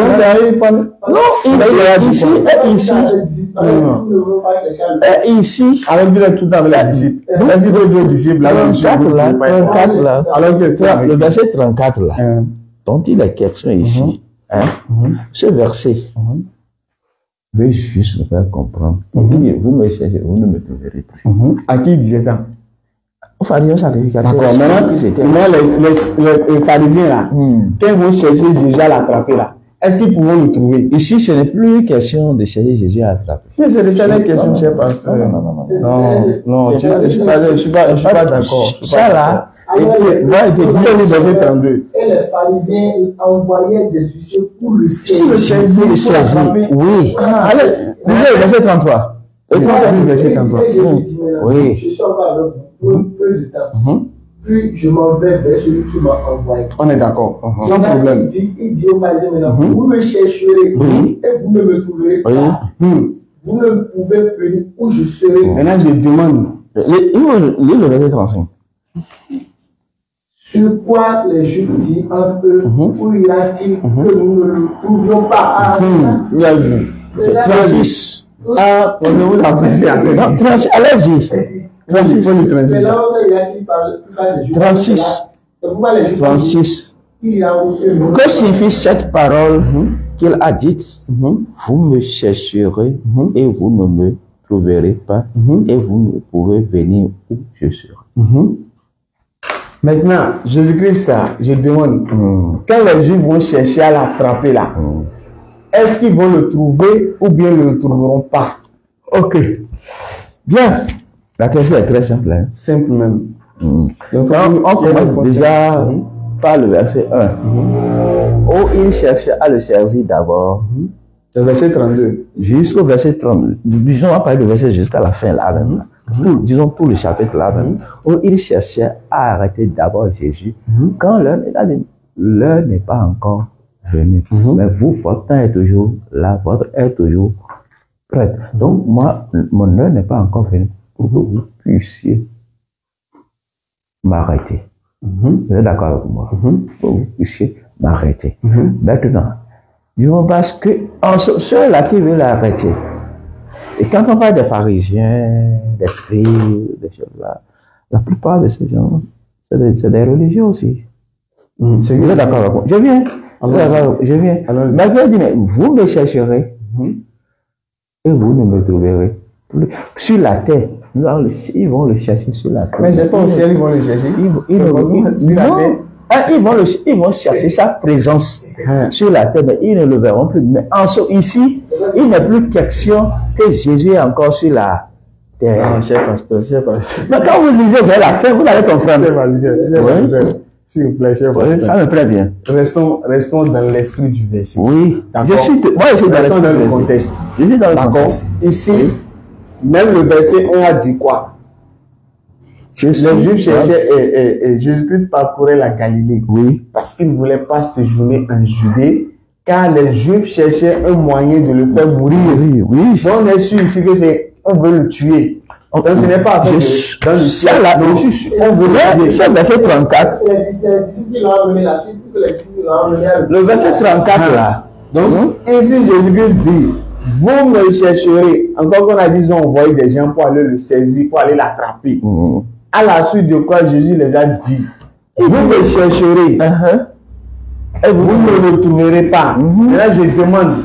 Ici. Alors, il est tout avec les disciples. Est-ce qu'il veut dire disciples? Le verset 34 là, dont il est question ici, ce verset, veut juste me faire comprendre. Vous me cherchez, vous ne me trouverez plus. À qui il disait ça? Aux pharisiens sacrificateurs. D'accord, maintenant, les pharisiens là, quand ils vont chercher Jésus à l'attraper là, est-ce qu'ils pourront le trouver? Ici, ce n'est plus question de chercher Jésus à attraper. Mais c'est déjà une question, cher pasteur. Non, je ne suis pas d'accord. Ça là, verset 32. Et les pharisiens envoyaient des huissiers pour le saisir. Oui. Allez, lisez le verset 33. Verset 33. Oui. Je suis encore avec vous peu de temps. Puis je m'en vais vers celui qui m'a envoyé. On est d'accord. Sans problème. Il dit aux pharisiens maintenant, vous me chercherez et vous ne me trouverez pas. Vous ne pouvez venir où je serai. Maintenant, je demande. Lis le verset 35. Sur quoi les Juifs disent entre eux, où ira-t-il que nous ne le trouvions pas? Bien vu. 36. Ah, on vous a fait allez-y. 36. 36. Que signifie cette parole qu'il a dite? Vous me chercherez et vous ne me trouverez pas, et vous ne pouvez venir où je serai. Maintenant, Jésus-Christ, je demande, quand les Juifs vont chercher à l'attraper là, est-ce qu'ils vont le trouver ou bien ne le trouveront pas? Ok. Bien. La question est très simple. Hein? Simple même. Donc, on commence déjà par le verset 1. Où il cherchait à le saisir d'abord. Le verset 32. Jusqu'au verset 32. Disons, on va parler du verset jusqu'à la fin là même. Disons tout le chapitre là même. Où il cherchait à arrêter d'abord Jésus. Quand l'heure n'est pas encore venue. Mais vous, votre temps est toujours là. Votre heure est toujours prête. Donc, moi, mon heure n'est pas encore venue pour que vous puissiez m'arrêter. Vous êtes d'accord avec moi? Pour que vous puissiez m'arrêter. Maintenant, disons parce que ceux-là qui veulent l'arrêter, et quand on parle des pharisiens, des scribes, des choses là, la plupart de ces gens, c'est des religieux aussi. Vous êtes d'accord avec moi? Je viens. Je viens. Mais Dieu dit, mais vous me chercherez et vous ne me trouverez plus. Sur la terre, ils vont le chercher sur la terre. Mais c'est pas au ciel, ils vont le chercher. Ils vont chercher sa présence sur la terre, mais ils ne le verront plus. Mais ici, il n'est plus question que Jésus est encore sur la terre. Non, cher pasteur. Mais quand vous lisez vers la fin, vous allez comprendre. S'il vous plaît, cher pasteur. Ça me plaît bien. Restons dans l'esprit du verset. Oui. Moi, je suis dans le contexte. Je suis dans le d'accord. contexte. Ici, même le verset, on a dit quoi? Les Juifs cherchaient et Jésus-Christ parcourait la Galilée. Oui. Parce qu'il ne voulait pas séjourner en Judée, car les Juifs cherchaient un moyen de le faire mourir. Oui. Donc on est sûr ici que on veut le tuer. Donc ce n'est pas dans le ciel là, on veut le tuer. C'est le verset 34. Le verset 34 là. Donc ici Jésus-Christ dit, vous me chercherez. Encore qu'on a dit, ils ont envoyé des gens pour aller le saisir, pour aller l'attraper. À la suite de quoi Jésus les a dit, vous me chercherez et vous ne le trouverez pas. Et là, je demande,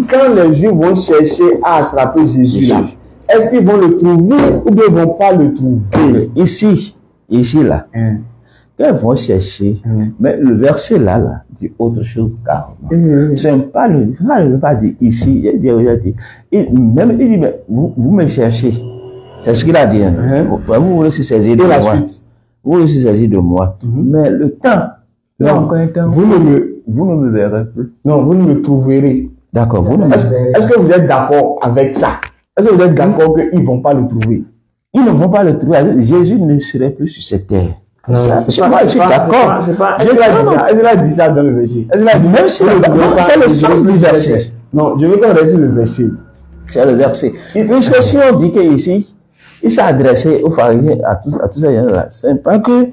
quand les Juifs vont chercher à attraper Jésus là, est-ce qu'ils vont le trouver ou bien ils ne vont pas le trouver? Ici là, quand ils vont chercher, mais le verset là dit autre chose carrément. C'est pas le, je ne veux pas dire ici, il dit, même il dit, mais vous me cherchez. C'est ce qu'il a dit. Vous voulez se saisir de moi. Vous voulez se saisir de moi. Mais le temps, vous ne me verrez plus. Non, vous ne me trouverez. D'accord. Est-ce que vous êtes d'accord avec ça? Est-ce que vous êtes d'accord qu'ils ne vont pas le trouver? Ils ne vont pas le trouver. Jésus ne serait plus sur cette terre. Je suis d'accord. Est-ce qu'il a dit ça dans le verset? Même si c'est le sens du verset. Non, je veux qu'on reste le verset. C'est le verset. Puisque si on dit qu'ici, il s'est adressé aux pharisiens, à tous ces gens-là, c'est pas que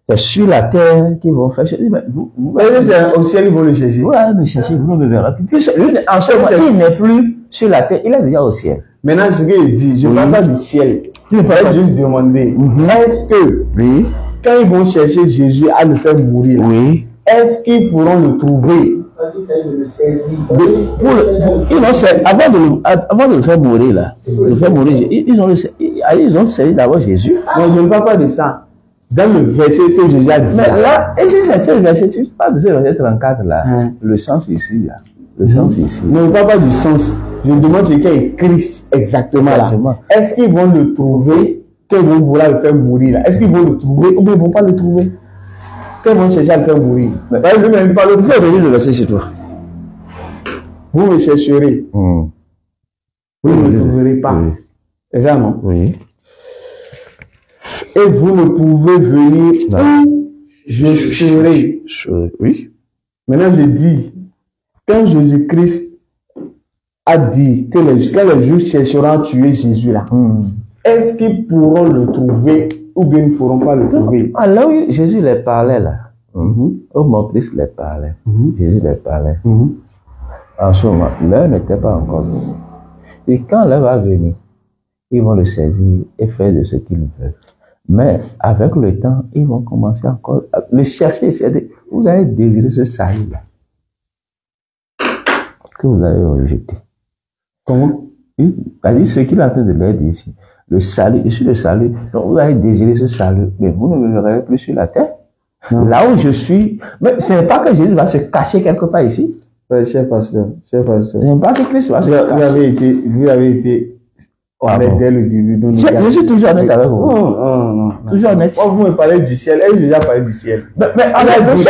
c'est sur la terre qu'ils vont faire. Mais au ciel, ils vont le chercher. Vous allez me chercher, vous ne me verrez plus. Puis, en ce moment, il n'est plus sur la terre, il est déjà au ciel. Maintenant, ce qu'il dit, je ne parle pas du ciel. Je vais juste demander, est-ce que, quand ils vont chercher Jésus à le faire mourir, est-ce qu'ils pourront le trouver? Avant de le faire mourir là, ils ont saisi d'abord Jésus. Non, je ne parle pas de ça. Dans le verset que Jésus a dit. Mais là, et si c'est le verset, tu parles de ce verset 34 là, le sens ici là. Le sens ici. Non, je ne parle pas du sens. Je demande ce qui est écrit exactement là. Est-ce qu'ils vont le trouver qu'ils vont vouloir le faire mourir là, est-ce qu'ils vont le trouver ou bien ils ne vont pas le trouver? Qu'ils vont chercher à le faire mourir. Mais par exemple, même pas le faire. Vous le verset chez toi. Vous me chercherez. Vous ne le trouverez pas. Oui. C'est ça, non? Oui. Et vous ne pouvez venir où je serai. Oui. Maintenant, je dis, quand Jésus-Christ a dit que les Juifs chercheront à tuer Jésus là, est-ce qu'ils pourront le trouver ou bien ils ne pourront pas le trouver? Ah là oui, Jésus les parlait là. Oh, mon Christ les parlait. Jésus les parlait. En ce moment, l'heure n'était pas encore venue. Et quand l'heure va venir, ils vont le saisir et faire de ce qu'ils veulent. Mais avec le temps, ils vont commencer encore à le chercher. Vous allez désirer ce salut-là que vous allez rejeter. Comment? C'est-à-dire ce qu'il est en train de leur dire ici. Le salut, je suis le salut. Donc vous allez désirer ce salut, mais vous ne me verrez plus sur la terre. Non. Là où je suis, mais ce n'est pas que Jésus va se cacher quelque part ici. Ouais, cher pasteur. Ce n'est pas que Christ va se cacher. Vous avez été honnête dès le début. Je suis toujours honnête avec vous. Non. Toujours honnête. Vous me parlez du ciel. Elle a déjà parlé du ciel. Mais quand il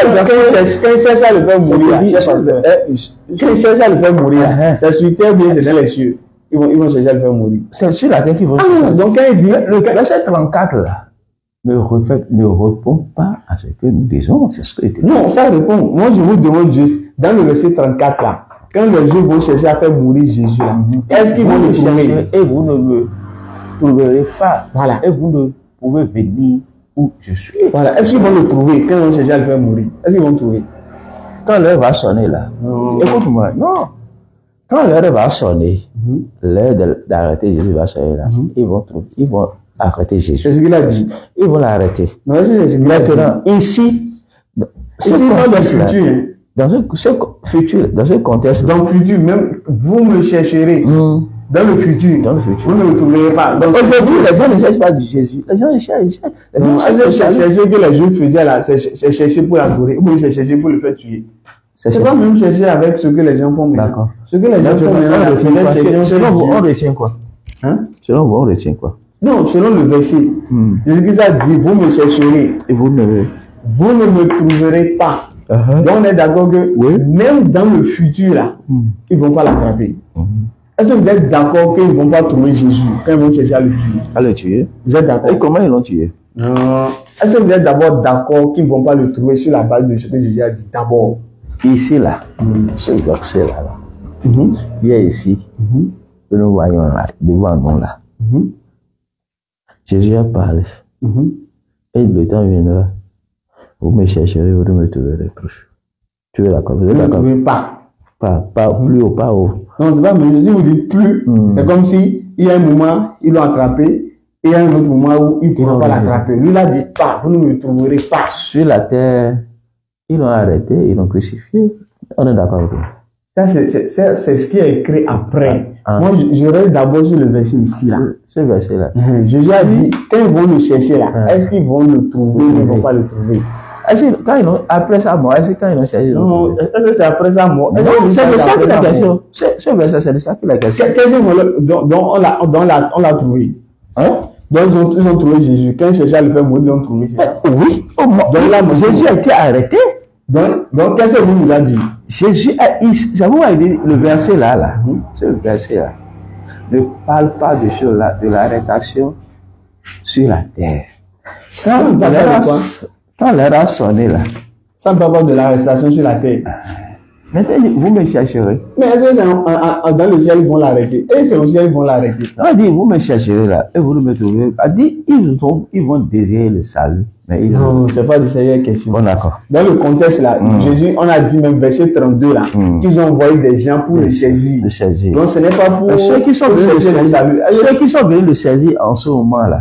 cherche à le faire mourir, quand il cherche à le faire mourir, c'est sur terre bien, c'est dans les cieux. Ils vont chercher à le faire mourir. C'est sur la terre qu'ils vont. Donc quand il dit, le verset 34 là, ne répond pas à ce que nous disons. C'est ce que non, ça répond. Moi, je vous demande juste, dans le verset 34 là, quand les Juifs vont chercher à faire mourir Jésus là, est-ce qu'ils vont le trouver? Et vous ne me trouverez pas. Voilà. Et vous ne pouvez venir où je suis. Voilà. Est-ce qu'ils vont le trouver quand ils vont chercher à le faire mourir? Est-ce qu'ils vont le trouver? Quand l'heure va sonner là, écoute-moi, non. Quand l'heure va sonner, l'heure d'arrêter Jésus va sonner là, ils vont arrêter Jésus. C'est ce qu'il a dit. Ils vont l'arrêter. Maintenant, ici, dans le futur, dans ce contexte, dans le futur, même vous me chercherez. Dans le futur, vous ne le trouverez pas. Aujourd'hui, les gens ne cherchent pas du Jésus. Les gens cherchent. Chercher que les Juifs faisaient là, c'est chercher pour l'adorer, ou c'est chercher pour le faire tuer. C'est pas même chercher avec ce que les gens font. D'accord. Ce que les gens font maintenant, selon vous, on retient quoi? Selon vous, on retient quoi? Non, selon le verset, Jésus a dit, vous me chercherez. Et vous ne me trouverez pas. Donc on est d'accord que même dans le futur là, ils ne vont pas l'attraper. Est-ce que vous êtes d'accord qu'ils ne vont pas trouver Jésus quand ils vont chercher à le tuer? À le tuer? Vous êtes d'accord? Et comment ils l'ont tué? Est-ce que vous êtes d'abord d'accord qu'ils ne vont pas le trouver sur la base de ce que Jésus a dit d'abord? Ici là, ce verset là, il y a ici, que nous voyons là, devant nous là. Jésus a parlé. Et le temps viendra, vous me chercherez, vous ne me trouverez plus. Tu es d'accord? Vous êtes d'accord? Vous ne pas. Pas plus haut, pas haut. Non, c'est pas mieux. Si vous dites plus, c'est comme si il y a un moment, ils l'ont attrapé, et il y a un autre moment où ils ne pourront pas l'attraper. Lui, il a dit pas, vous ne me trouverez pas. Sur la terre, ils l'ont arrêté, ils l'ont crucifié. On est d'accord avec vous. Ça, c'est ce qui est écrit après. Moi, je reste d'abord sur le verset ici, là. Ce verset-là. Jésus a dit, quand ils vont le chercher, là, est-ce qu'ils vont le trouver ou ils ne vont pas le trouver? Est-ce que quand ils ont, après sa mort, est-ce que quand ils ont cherché? Non, est-ce que c'est après sa mort? C'est de ça qu'il a question. Ce verset, c'est de ça qu'il a question. Donc, on l'a trouvé. Donc, ils ont trouvé Jésus. Quand ils cherchaient à le faire mourir, ils ont trouvé Jésus. Oui. Donc là, Jésus a été arrêté. Donc, qu'est-ce que vous nous a dit? Jésus a, j'avoue, le verset là, ce verset là, ne parle pas de choses là, de l'arrêtation sur la terre. Quand l'heure a sonné là. Ça ne parle pas de l'arrestation sur la terre. Maintenant, vous me chercherez. Mais est-ce que dans le ciel, ils vont l'arrêter? Et c'est au ciel, ils vont l'arrêter. On dit, vous me chercherez là, et vous ne me trouverez pas. Dit, ils vont désirer le salut. Mais non, c'est pas de ça question. Bon, d'accord. Dans le contexte là, Jésus, on a dit même verset 32 là, qu'ils ont envoyé des gens pour le saisir. Donc ce n'est pas pour ceux qui sont venus le saisir. Ceux qui sont venus le saisir en ce moment là,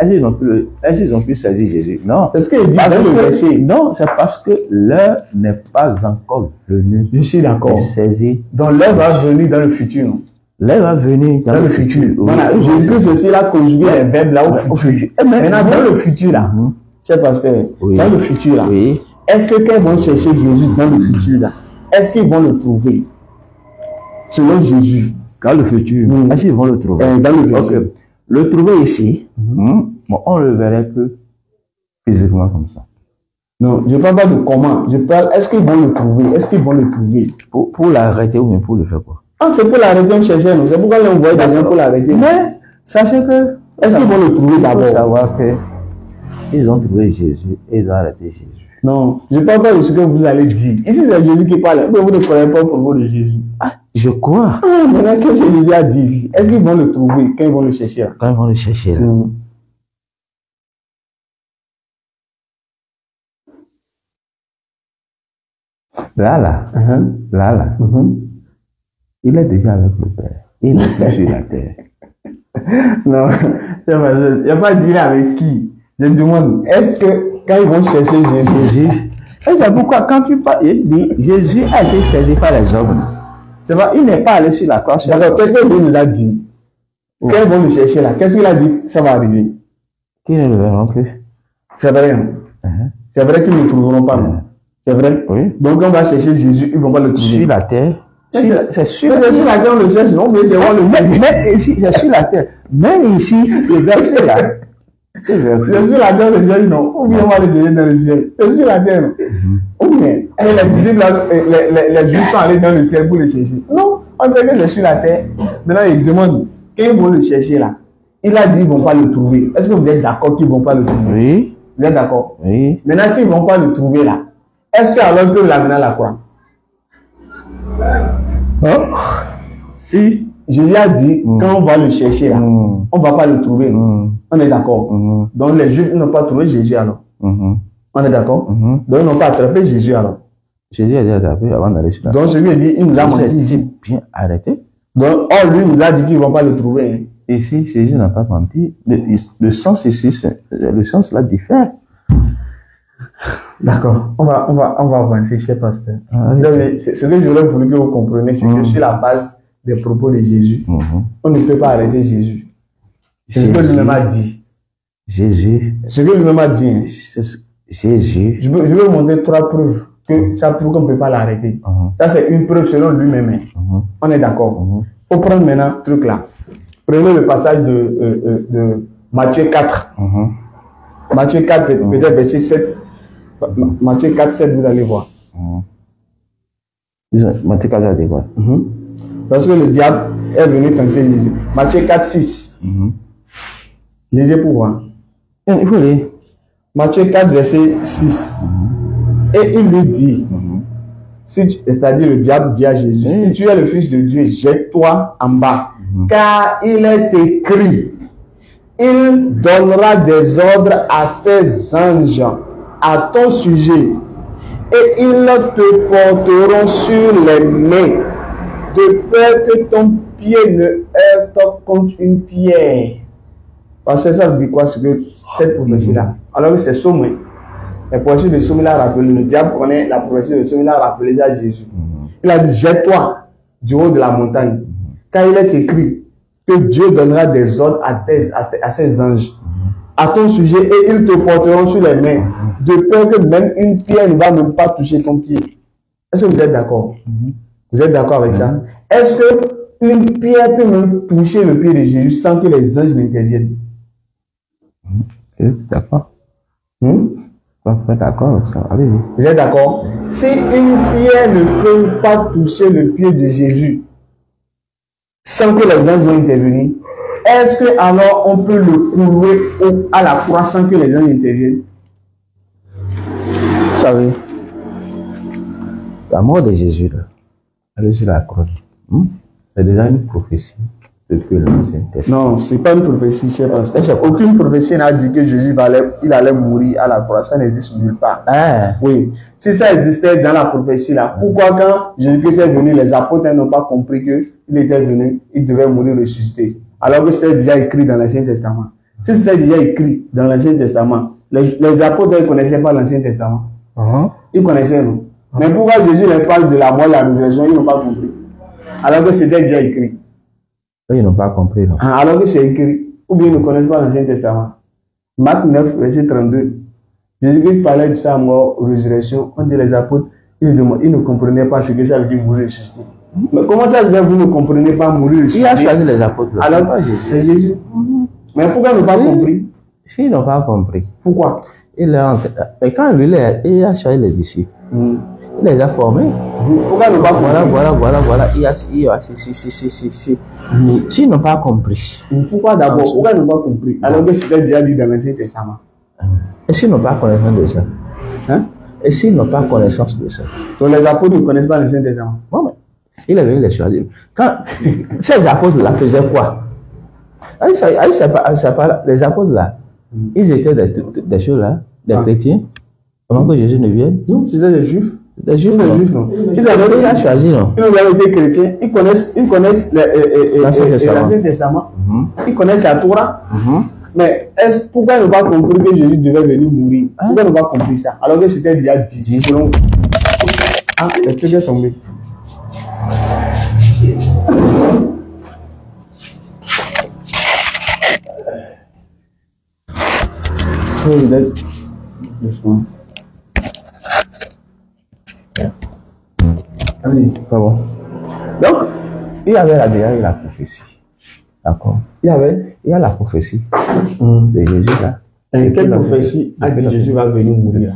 est-ce qu'ils ont pu saisir Jésus? Non. Parce qu'il dit dans le verset. Non, c'est parce que l'heure n'est pas encore venue. Je suis d'accord. Donc l'heure va venir dans le futur. L'heure va venir dans le futur. Voilà, Jésus aussi là conjugué les verbes là au futur. Maintenant dans le futur là. Cher pasteur, dans le futur là, est-ce que quand ils vont chercher Jésus dans le futur là, est-ce qu'ils vont le trouver? Selon Jésus. Dans le futur, est-ce qu'ils vont le trouver? Dans le verset. Le trouver ici, bon, on le verrait que physiquement comme ça. Non, je ne parle pas de comment. Je parle, est-ce qu'ils vont le trouver? Est-ce qu'ils vont le trouver? Pour l'arrêter ou bien pour le faire quoi? Ah, c'est pour l'arrêter, on cherchait, non? C'est pourquoi on envoie des gens pour l'arrêter. Mais, sachez que, est-ce qu'ils vont le trouver d'abord? Il faut savoir que ils ont trouvé Jésus et ils ont arrêté Jésus. Non, je ne parle pas de ce que vous allez dire. Ici, c'est Jésus qui parle. Mais vous ne croyez pas au propos de Jésus. Ah, je crois. Ah, maintenant que Jésus a dit ici, est-ce qu'ils vont le trouver quand ils vont le chercher? Quand ils vont le chercher là. Là, il est déjà avec le Père. Il est sur la terre. Non, il n'y a pas dit avec qui. Je demande, est-ce que quand ils vont chercher Jésus, et c'est pourquoi quand tu parles, il dit, Jésus a été saisi par les hommes. C'est vrai, il n'est pas allé sur la croix. D'accord, qu'est-ce que Dieu nous a dit? Quand ils vont le chercher là, qu'est-ce qu'il a dit? Ça va arriver. Qu'ils ne le verront plus. C'est vrai, hein? C'est vrai qu'ils ne le trouveront pas, non? C'est vrai? Oui. Donc quand on va chercher Jésus, ils ne vont pas le trouver. Sur la terre. C'est sur la terre, on le cherche, non? Mais c'est le mais ici, c'est sur la terre. Même ici, le verset là. C'est sur la terre, le ciel, non? Ou bien on va le donner dans le ciel. C'est sur la terre, non? Ou bien, les disciples, les Juifs sont allés dans le ciel pour le chercher. Non, on dirait que c'est sur la terre. Maintenant, ils demandent, quand ils vont le chercher là, il a dit qu'ils ne vont pas le trouver. Est-ce que vous êtes d'accord qu'ils ne vont pas le trouver? Oui. Vous êtes d'accord? Oui. Maintenant, s'ils ne vont pas le trouver là, est-ce qu'alors que l'amener à la croix? Si. Jésus a dit, quand on va le chercher là, on ne va pas le trouver. On est d'accord. Donc les Juifs n'ont pas trouvé Jésus alors. On est d'accord. Donc ils n'ont pas attrapé Jésus alors. Jésus a déjà attrapé avant d'aller sur la croix. Donc Jésus a dit, il nous a menti. J'ai bien arrêté. Donc, lui nous a dit qu'ils ne vont pas le trouver. Ici, Jésus n'a pas menti. Le sens ici, le sens là diffère. D'accord. On va avancer, cher pasteur. Ce que j'aurais voulu que vous compreniez, c'est que sur la base des propos de Jésus, on ne peut pas arrêter Jésus. C'est ce que lui-même a dit. Jésus. Ce que lui-même a dit. Jésus. Je vais vous montrer 3 preuves que ça prouve qu'on ne peut pas l'arrêter. Ça, c'est une preuve selon lui-même. On est d'accord. Il faut prendre maintenant ce truc là. Prenez le passage de Matthieu 4. Matthieu 4, peut-être verset 7. Matthieu 4, 7, vous allez voir. Matthieu 4, c'est quoi? Parce que le diable est venu tenter Jésus. Matthieu 4, 6. Lisez pour voir. Il faut lire. Matthieu 4, verset 6. Et il lui dit, c'est-à-dire le diable dit à Jésus, si tu es le Fils de Dieu, jette-toi en bas. Car il est écrit, il donnera des ordres à ses anges à ton sujet, et ils te porteront sur les mains, de peur que ton pied ne heurte contre une pierre. Parce que ça veut dire quoi, ce que cette prophétie-là? Alors que c'est Somme. La prophétie de Somme l'a rappelé, le diable connaît la prophétie de Somme, l'a rappelé à Jésus. Il a dit, jette-toi du haut de la montagne. Car il est écrit que Dieu donnera des ordres à ses anges à ton sujet, et ils te porteront sur les mains, de peur que même une pierre ne va même pas toucher ton pied. Est-ce que vous êtes d'accord? Vous êtes d'accord avec ça? Est-ce que une pierre peut même toucher le pied de Jésus sans que les anges n'interviennent? D'accord. D'accord avec ça. Allez-y. Vous êtes d'accord? Si une pierre ne peut pas toucher le pied de Jésus sans que les anges vont intervenir, est-ce que alors on peut le couler à la croix sans que les anges interviennent? Vous savez, la mort de Jésus, là, aller sur la croix, c'est déjà une prophétie depuis l'Ancien Testament. Non, c'est pas une prophétie, cher pasteur. Aucune prophétie n'a dit que Jésus allait mourir à la croix. Ça n'existe nulle part. Oui. Si ça existait dans la prophétie là, pourquoi quand Jésus est venu, les apôtres n'ont pas compris qu'il était venu, il devait mourir ressuscité, alors que c'était déjà écrit dans l'Ancien Testament? Si c'était déjà écrit dans l'Ancien Testament, les apôtres ne connaissaient pas l'Ancien Testament. Ils connaissaient, non? Mais pourquoi Jésus leur parle de la mort et de la résurrection, ils n'ont pas compris, alors que c'était déjà écrit? Ils n'ont pas compris, non? Alors que c'est écrit, ou bien ils ne connaissent pas l'Ancien Testament. Marc 9, verset 32. Jésus-Christ parlait de sa mort, résurrection. On dit les apôtres, ils ne comprenaient pas ce que ça veut dire mourir ressuscité. Mais comment ça veut dire vous ne comprenez pas mourir ressuscité? Qui a choisi les apôtres? Alors, c'est Jésus. Mais pourquoi ils n'ont pas compris? S'ils n'ont pas compris. Pourquoi? Et quand lui, il a choisi les disciples, il les a formés. Pourquoi ils n'ont pas compris? Voilà. Il y a si. S'ils n'ont pas compris. Pourquoi d'abord? Pourquoi ils n'ont pas compris? Alors que c'était déjà dit dans l'Ancien Testament. Et s'ils n'ont pas connaissance de ça? Hein? Et s'ils n'ont pas connaissance de ça? Donc les apôtres ne connaissent pas l'Ancien Testament. Bon, mais il avait les choisir. Quand ces apôtres là faisaient quoi? Les apôtres là, ils étaient des choses là, des chrétiens, avant que Jésus ne vienne. Non, c'était des juifs. Des juifs, non. Ils avaient déjà choisi, non. Ils ont été chrétiens, ils connaissent l'Ancien Testament. Ils connaissent la Torah. Mais pourquoi ils n'ont pas compris que Jésus devait venir mourir? Pourquoi ils n'ont pas compris ça? Alors que c'était déjà dit. Selon... Ah, le truc est tombé. Doucement. Allez, pas bon. Donc, il y avait la prophétie. D'accord. Il y a la prophétie de Jésus là. Et quelle prophétie a dit Jésus va venir mourir?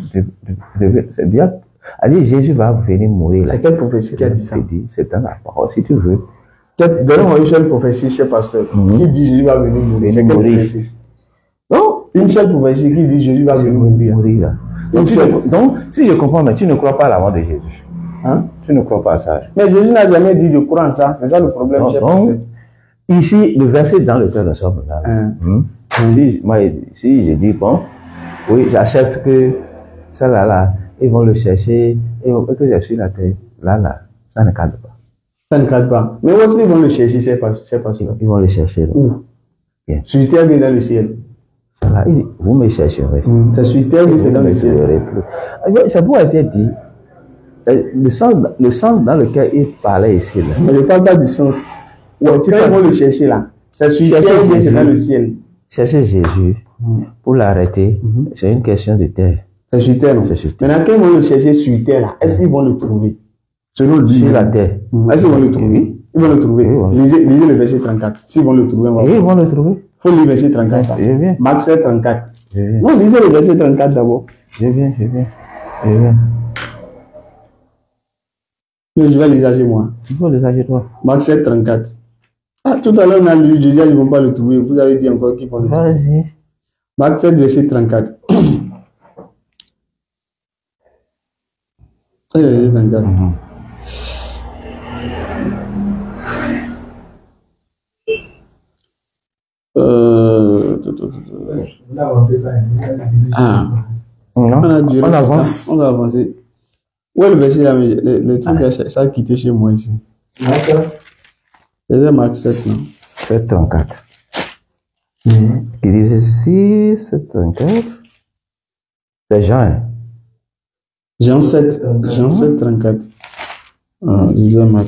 C'est-à-dire, Jésus va venir mourir là. C'est quelle prophétie qui a dit ça? C'est dans la parole, si tu veux. Donne-moi une seule prophétie, cher pasteur, qui dit Jésus va venir mourir. C'est quelle prophétie? Non, une seule prophétie qui dit Jésus va venir mourir. Donc, si je comprends, mais tu ne crois pas à la mort de Jésus. Hein? Tu ne crois pas à ça. Mais Jésus n'a jamais dit de croire en ça. C'est ça le problème, cher pasteur. Ici, le verset dans lequel nous sommes là. Si je dis, bon, oui, j'accepte que ça là, ils vont le chercher, et que je suis la terre, là, ça ne cadre pas. Ça ne cadre pas. Mais où est-ce qu'ils vont le chercher, cher pasteur? Ils vont le chercher là. Où? Bien. Sur terre, bien dans le ciel. Ça là, vous me chercherez. C'est sur terre, c'est dans le ciel. Ça pourrait être dit. Le sens dans lequel il parlait ici là. Mais je ne parle pas du sens. Ouais, quand ils vont le chercher là, c'est sur terre ou c'est dans le ciel? Chercher Jésus pour l'arrêter, c'est une question de terre. C'est sur terre, non? C'est sur terre. Maintenant, quand ils vont le chercher sur terre là, est-ce qu'ils vont le trouver? Selon lui. Sur la terre. Est-ce qu'ils vont le trouver? Ils vont le trouver. Lisez le verset 34. S'ils vont le trouver, ils vont le trouver. Il faut lire le verset 34. Je viens. Marc 7, 34. Non, lisez le verset 34 d'abord. Je viens. Je vais les âger moi. Il faut les âger toi. Marc 7, 34. Ah, tout à l'heure, on a lu, Jésus, ils ne vont pas le trouver. Vous avez dit encore qu'ils vont le trouver. Vas-y. Marc 7, verset 34. Verset 34. On avance. On va avancer. Où est le verset là? Le truc, ça a quitté chez moi ici. C'est Marc 7, non? 7, 34. Qui disait ceci, 7, 34. C'est Jean. Jean 7, 34. Lisez Marc.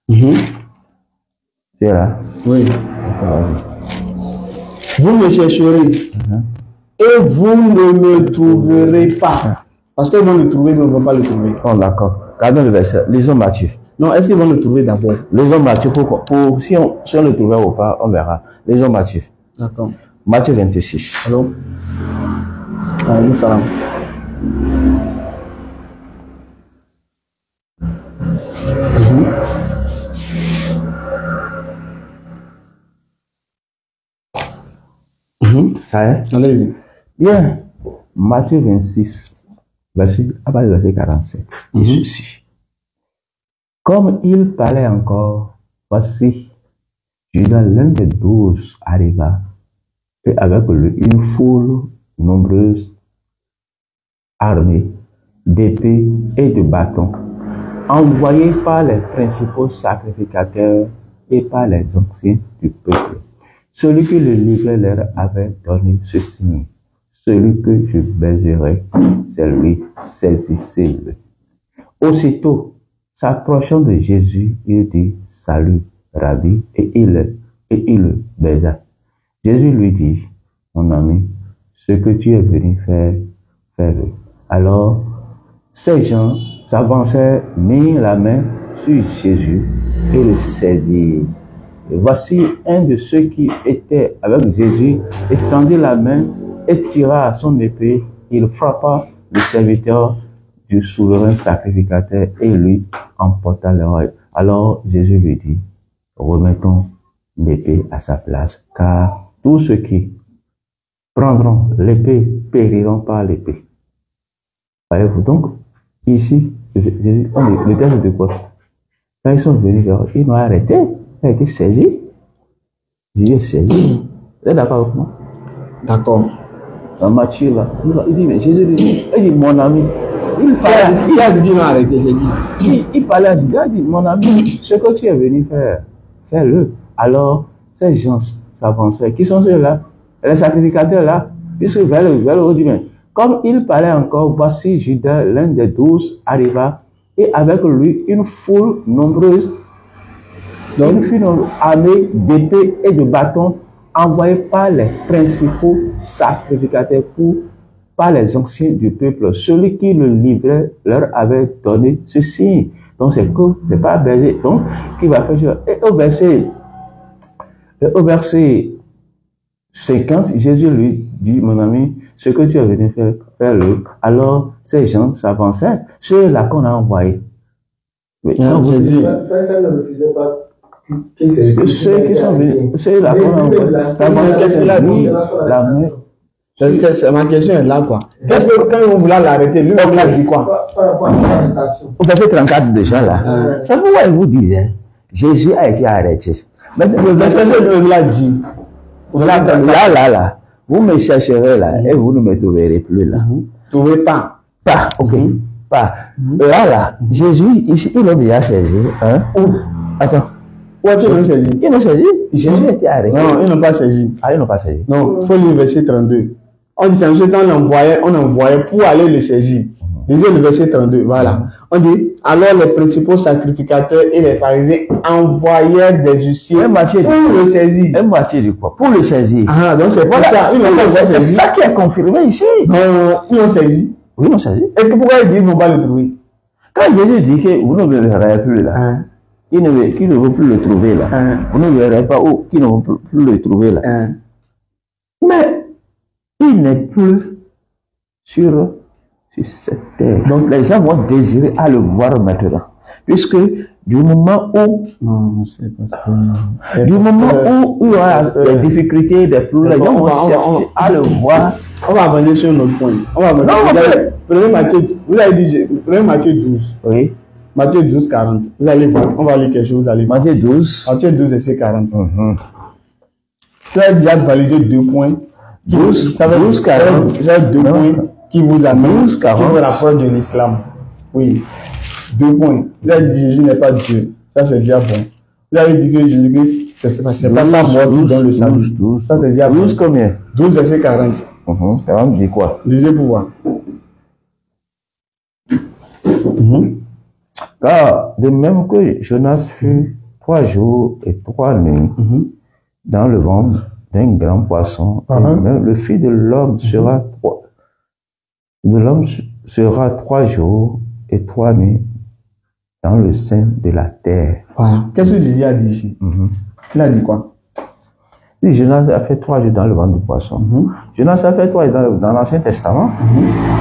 C'est là? Oui. Vous me chercherez et vous ne me trouverez pas. Parce qu'ils vont le trouver, mais on ne va pas le trouver. Oh, d'accord. Regardons le verset. Lisons Matthieu. Non, est-ce qu'ils vont le trouver d'abord? Lisons Matthieu. Si on le trouvait ou pas, on verra. Lisons Matthieu. D'accord. Matthieu 26. Allô? Allô, salam. Ça y est? Allez-y. Bien. Matthieu 26, verset 47. Et ceci. Comme il parlait encore, voici, Judas, l'un des 12, arriva, et avec lui une foule nombreuse, armée, d'épées et de bâtons, envoyée par les principaux sacrificateurs et par les anciens du peuple. Celui que le livre leur avait donné ce signe. Celui que je baiserai, c'est lui, saisissez-le. Aussitôt, s'approchant de Jésus, il dit, salut, Rabbi, et il le baisa. Jésus lui dit, mon ami, ce que tu es venu faire, fais-le. Alors, ces gens s'avançaient, mirent la main sur Jésus et le saisirent. Et voici un de ceux qui étaient avec Jésus, étendit la main et tira son épée. Il frappa le serviteur du souverain sacrificateur et lui emporta l'oreille. Alors Jésus lui dit, remettons l'épée à sa place, car tous ceux qui prendront l'épée périront par l'épée. Voyez-vous donc, ici, Jésus, le texte de quoi? Quand ils sont venus vers eux, ils m'ont arrêté, il a été saisi. Jésus est saisi. Vous êtes d'accord avec moi? D'accord. Dans Matthieu, là, il dit, mais Jésus lui dit, il dit, mon ami, Il a dit, non, arrêtez, j'ai dit. Il parlait à Jésus, il a dit, mon ami, ce que tu es venu faire, fais-le. Alors, ces gens s'avançaient. Qui sont ceux-là? Les sacrificateurs là, puisque vers le haut du main. Comme il parlait encore, voici Judas, l'un des 12, arriva, et avec lui une foule nombreuse, une foule armée d'épées et de bâtons, envoyés par les principaux sacrificateurs par les anciens du peuple. Celui qui le livrait leur avait donné ce signe. Donc c'est pas berger. Donc, qui va faire? Et au verset 50, Jésus lui dit, mon ami, ce que tu es venu faire, fais-le. Alors, ces gens s'avançaient. Ceux-là qu'on a envoyés. Personne ne refusait pas. Ceux qui sont venus, ceux-là qu'on a envoyés, s'avançaient, la main. Ma question est là, quoi. Qu'est-ce que quand on voulait l'arrêter, lui, on l'a dit quoi? Au verset 34 déjà là, c'est pourquoi il vous disait, Jésus a été arrêté. Mais le verset il l'a dit. Là, vous me chercherez là et vous ne me trouverez plus là. Trouvez pas. Pas, ok. Pas. Là, Jésus, ici, il a déjà saisi. Hein? Attends. Où as-tu saisi? Ils l'ont saisi. Jésus a été arrêté. Non, ils n'ont pas saisi. Ah, ils n'ont pas saisi. Non, il faut lire le verset 32. On dit, c'est un temps on envoyait pour aller le saisir. Lisez le verset 32, voilà. On dit, alors les principaux sacrificateurs et les pharisiens envoyèrent des huissiers pour le saisir. Un moitié de quoi? Pour le saisir. Ah, donc c'est pour ça. C'est ça qui est confirmé ici. Non, ils l'ont saisi. Oui, ils l'ont saisi. Et pourquoi ils disent qu'ils ne vont pas le trouver? Quand Jésus dit que vous ne le verrez plus là, qui ne veut plus le trouver là, vous ne le verrez pas où, qui ne veut plus le trouver là. Mais il n'est plus sur cette terre. Donc les gens vont désirer à le voir maintenant. Puisque du moment où il y aura des difficultés, des problèmes, les gens vont chercher à le voir. On va avancer sur notre point. On va avancer. Prenez Matthieu, vous avez dit, prenez Matthieu 12. Oui. Matthieu 12, 40. Vous allez voir, on va lire quelque chose, vous allez voir. Matthieu 12. Matthieu 12, verset 40. Vous avez déjà validé 2 points. 12, 40. J'ai 2 points qui vous amènent, 12, 40. qui vous rapprochent de l'islam. Oui. 2 points. Vous avez dit Jésus n'est pas Dieu. Ça, c'est déjà bon. Vous avez dit que Jésus-Christ, c'est pas sa mort qui donne le salut. Ça, c'est déjà bon. 12 combien? 12, verset 40. 40 dit quoi? Lisez pour voir. Car de même que Jonas fut 3 jours et 3 nuits dans le ventre d'un grand poisson, même le Fils de l'homme sera 3 jours et 3 nuits dans le sein de la terre. Voilà. Qu'est-ce que Jésus a dit ici? Il a dit quoi? Si Jonas a fait 3 jours dans le ventre du poisson, Jonas a fait 3 jours dans l'Ancien Testament,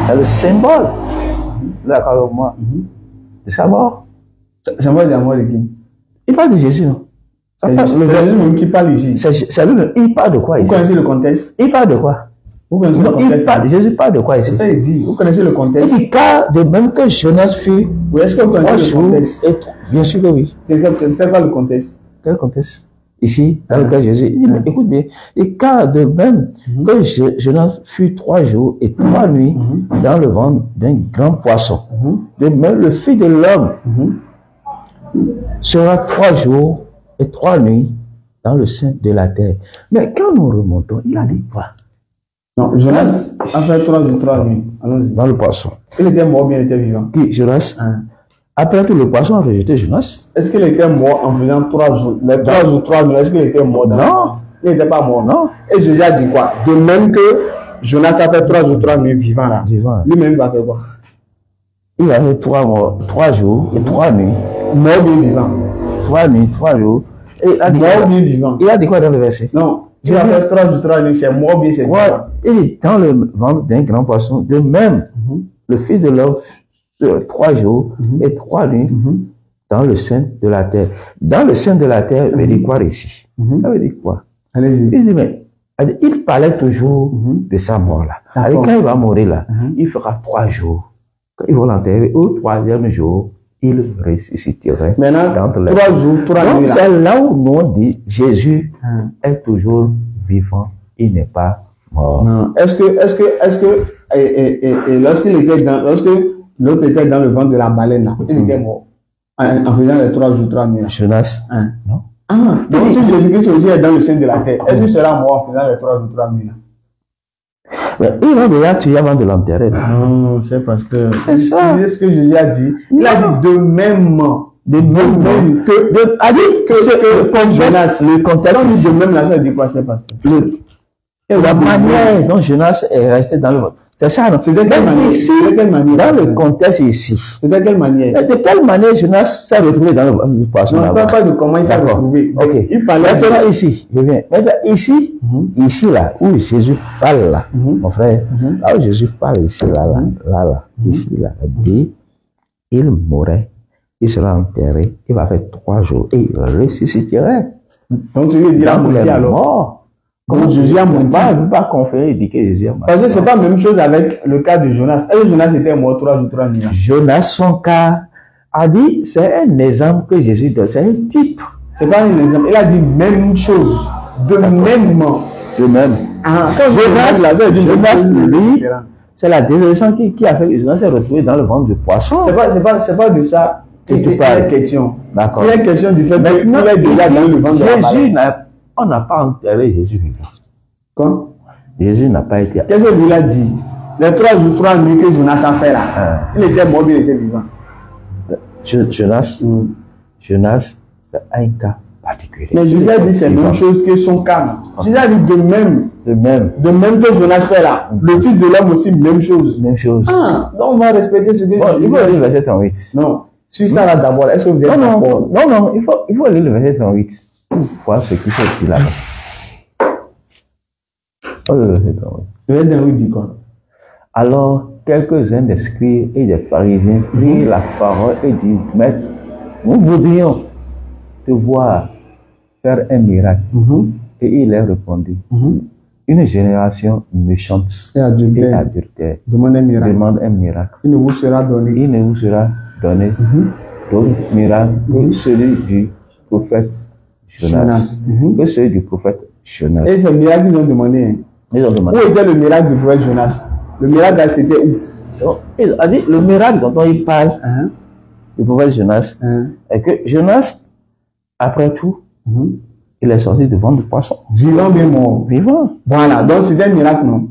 c'est le symbole. D'accord avec moi? De sa mort. Symbole de la mort de qui? Il parle de Jésus, non? C'est Jésus même qui parle ici. C'est lui, il parle de quoi ici? Vous connaissez le contexte? Il parle de quoi? Vous connaissez le contexte? Jésus parle de quoi ici? C'est ça il dit. Vous connaissez le contexte? Il dit, car de même que Jonas fut. Oui, est-ce que vous connaissez le contexte? Bien sûr que oui. C'est quoi le contexte? Quel contexte? Ici, dans le cas de Jésus, il dit, mais écoute bien, et car de même que Jonas fut 3 jours et 3 nuits dans le ventre d'un grand poisson, de même le Fils de l'homme sera 3 jours et 3 nuits dans le sein de la terre. Mais quand nous remontons, il a dit quoi? Non, Jonas a fait 3 jours, 3 nuits. Allons-y. Dans le poisson. Il était mort ou bien il était vivant? Qui? Jonas. Après que le poisson a rejeté Jonas. Est-ce qu'il était mort en faisant 3 jours? Les 3 jours, 3 nuits, est-ce qu'il était mort? Non. Il n'était pas mort. Non. Et Jésus a dit quoi? De même que Jonas a fait 3 jours, 3 nuits vivant là. Lui-même, il va faire quoi? Il a fait 3 jours et 3 nuits. Mort bien vivant. 3 nuits, 3 jours Il a dit mort ou bien vivant. Il a dit quoi dans le verset? Non. Dieu a fait 3 jours, 3 nuits, c'est mort ou bien c'est vivant. Il est dans le ventre d'un grand poisson. De même, le Fils de l'homme, 3 jours et 3 nuits dans le sein de la terre. Dans le sein de la terre, veut dire quoi ici? Ça veut dire quoi? Allez-y. Il dit, mais il parlait toujours de sa mort là. Quand il va mourir là, il fera 3 jours. Quand ils vont l'enterrer, au 3e jour, il ressusciterait. Maintenant, dans les 3 jours, 3 nuits. C'est là où nous on dit Jésus est toujours vivant, il n'est pas mort. Non. Est-ce que, lorsque l'autre était dans le ventre de la baleine là, il était mort en faisant les 3 jours, 3 nuits là. Jonas, non. Donc si Jésus-Christ aussi est dans le sein de la terre, est-ce qu'il sera mort en faisant les 3 jours, 3 nuits là? Mais ils l'ont déjà tué avant de l'enterrer. Non, c'est pasteur. C'est ça. C'est ce que Jésus a dit. Il a dit de même. Comme Jonas, le contexte. Quand il dit de même là, ça dit quoi, c'est pasteur? La manière dont Jonas est resté dans le monde. C'est ça, non? C'est de quelle manière? Ici, dans le contexte ici. C'est de quelle manière? De quelle manière Jonas s'est retrouvé dans le poisson? Non, on ne parle pas de comment il s'est retrouvé. Ok. Il parlait maintenant ici, je viens. Maintenant ici, ici là, où Jésus parle là, mon frère, là où Jésus parle ici, là, ici, là, dit, il mourrait, il sera enterré, il va faire 3 jours et il ressusciterait. Donc tu lui dis la moitié alors? Mort. Comme Jésus a menti. Je ne veux pas conférer et dire que Jésus a menti. Parce que c'est pas la même chose avec le cas de Jonas. Est-ce que Jonas était mort 3 jours, 3 nuits? Jonas, son cas, a dit, c'est un exemple que Jésus donne, c'est un type. C'est pas un exemple. Il a dit même chose. De même. De même. Jonas, lui, c'est la désolation qui a fait que Jonas s'est retrouvé dans le ventre du poisson. C'est pas de ça que tu parles. Question. D'accord. Il y a question du fait qu'il est déjà dans le ventre de la baleine. On n'a pas enterré Jésus vivant. Quand Jésus n'a pas été. Qu'est-ce qu'il a dit? Les 3 jours, 3 nuits que Jonas a fait là. Il était mort, il était vivant. Jonas, c'est un cas particulier. Mais Jésus a dit c'est la même chose que son cas. Jésus a dit de même. De même que Jonas fait là. Le Fils de l'homme aussi, même chose. Même chose. Donc on va respecter ce que il faut lire le verset 38. Non. Sur ça là d'abord, est-ce que vous êtes d'accord? Non, il faut lire le verset 38. Voir ce qui s'est dit là-bas. Le verset 38 dit quoi? Alors, quelques-uns des scribes et des pharisiens prirent la parole et dirent, Maître, nous voudrions te voir faire un miracle. Et il leur répondit, une génération méchante et adultère demande un miracle. Il ne vous sera donné d'autre miracle que celui du prophète Jonas. Que celui du prophète Jonas. Et c'est le miracle qu'ils ont demandé. Où était le miracle du prophète Jonas? Le miracle c'était où? Il a dit le miracle dont il parle du prophète Jonas est que Jonas, après tout, il est sorti du ventre du poisson. Vivant bien mort. Vivant. Voilà, donc c'était un miracle, non?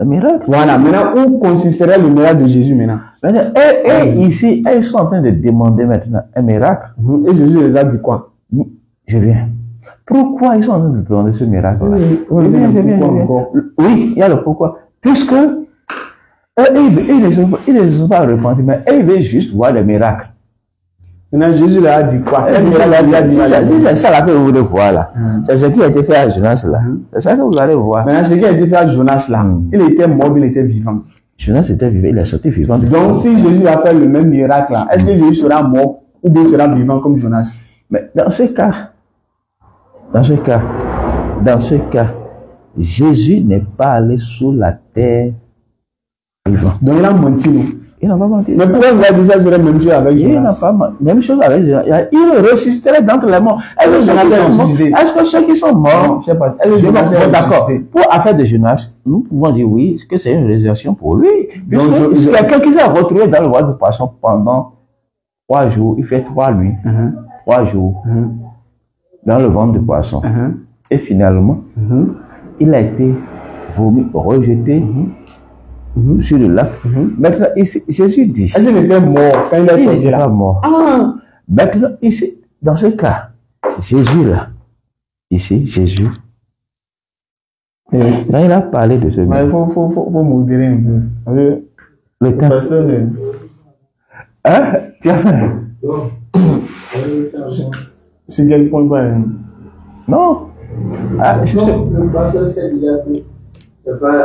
Un miracle. Voilà, maintenant où consisterait le miracle de Jésus maintenant? Ici, ils sont en train de demander maintenant un miracle. Et Jésus les a dit quoi? Je viens. Pourquoi ils sont en train de demander ce miracle-là? Oui, il y a le pourquoi. Puisque ils ne sont pas repentis, mais ils veulent juste voir des miracles. Maintenant, Jésus leur a dit quoi? C'est ça là que vous voulez voir là. C'est ce qui a été fait à Jonas là. C'est ça que vous allez voir. Maintenant, ce qui a été fait à Jonas là, il était mort, il était vivant. Jonas était vivant, il est sorti vivant. Donc, si Jésus a fait le même miracle là, est-ce que Jésus sera mort ou bien sera vivant comme Jonas? Mais dans ce cas, Jésus n'est pas allé sous la terre vivant. Donc il a menti, non? Il n'a pas menti. Mais pourquoi vous avez dit ça, la même chose avec Jonas? Il n'a pas menti. Même chose avec Jonas. Il ressusciterait d'entre les morts. Est-ce que ceux qui sont morts, je ne sais pas. D'accord. Pour l'affaire de Jonas, nous pouvons dire oui, que c'est une résurrection pour lui. Puisque quelqu'un qui s'est retrouvé dans le ventre du poisson pendant 3 jours, il fait 3 nuits, 3 jours, dans le ventre du poisson. Et finalement, il a été vomi, rejeté sur le lac. Maintenant, ici, Jésus dit. Est-ce qu'il était mort quand il est sorti là? Mort. Maintenant, ici, dans ce cas, Jésus là, ici, Jésus, quand il a parlé de ce gars. Il faut modérer un peu. Le temps. Tu as fait? C'est quel point? Non. Ah, le pasteur sait déjà que c'est pas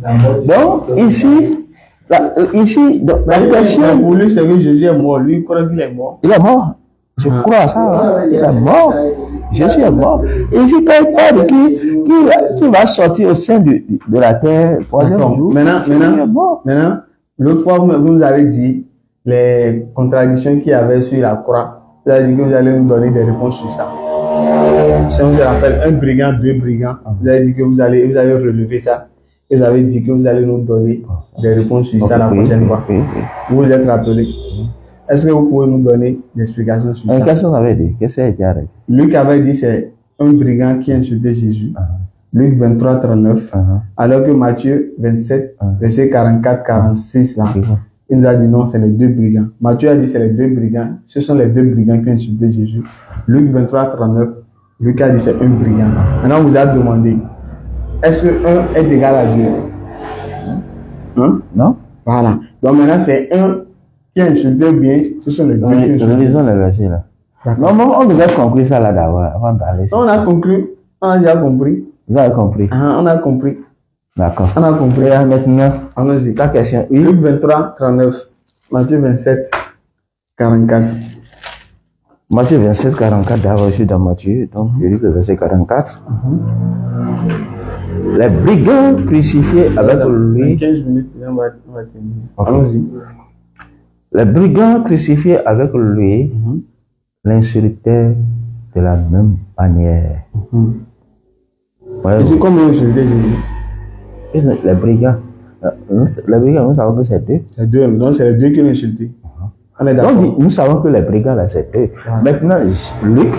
la mort. Donc, ici, la question. Pour lui, c'est que Jésus est mort. Lui, il croit qu'il est mort. Il est mort. Je crois à ça. Hein. Il est mort. Jésus est mort. Et ici, quand il parle qui va sortir au sein de la terre, troisième jour, maintenant, l'autre fois, vous nous avez dit les contradictions qu'il y avait sur la croix. Vous avez dit que vous allez nous donner des réponses sur ça. Si on se rappelle, un brigand, deux brigands, vous avez dit que vous avez relevé ça. Et vous avez dit que vous allez nous donner des réponses sur ça la prochaine fois. Vous vous êtes rappelé. Est-ce que vous pouvez nous donner des explications sur ça? Qu'est-ce qu'on avait dit? Qu'est-ce qui a été arrêté? Luc avait dit c'est un brigand qui insultait Jésus. Luc 23, 39. Alors que Matthieu 27, verset 44, 46 là. Il nous a dit non, c'est les deux brigands. Matthieu a dit c'est les deux brigands. Ce sont les deux brigands qui insultaient Jésus. Luc 23, 39. Luc a dit c'est un brigand. Maintenant, on vous a demandé, est-ce que un est égal à Dieu? Non? Voilà. Donc maintenant, c'est un qui a insulté bien. Ce sont les deux qui insultent. Lisons les versets là. Non, on devait conclure ça là d'abord, avant d'aller. On a conclu. On a déjà compris. Vous avez compris? On a compris. D'accord. On a compris. Et maintenant, allons-y. La question. Oui. Luc 23, 39. Matthieu 27, 44. Matthieu 27, 44, d'abord, je suis dans Matthieu, donc je lis le verset 44. Les brigands crucifiés avec lui. 15 minutes, on va terminer. Okay. Allons-y. Les brigands crucifiés avec lui l'insultaient de la même manière. C'est comme ils insultaient Jésus. Les brigands, nous savons que c'est deux. C'est deux, donc c'est les deux qui l'ont insulté. On est d'accord. Donc nous savons que les brigands là c'est deux. Maintenant, Luc.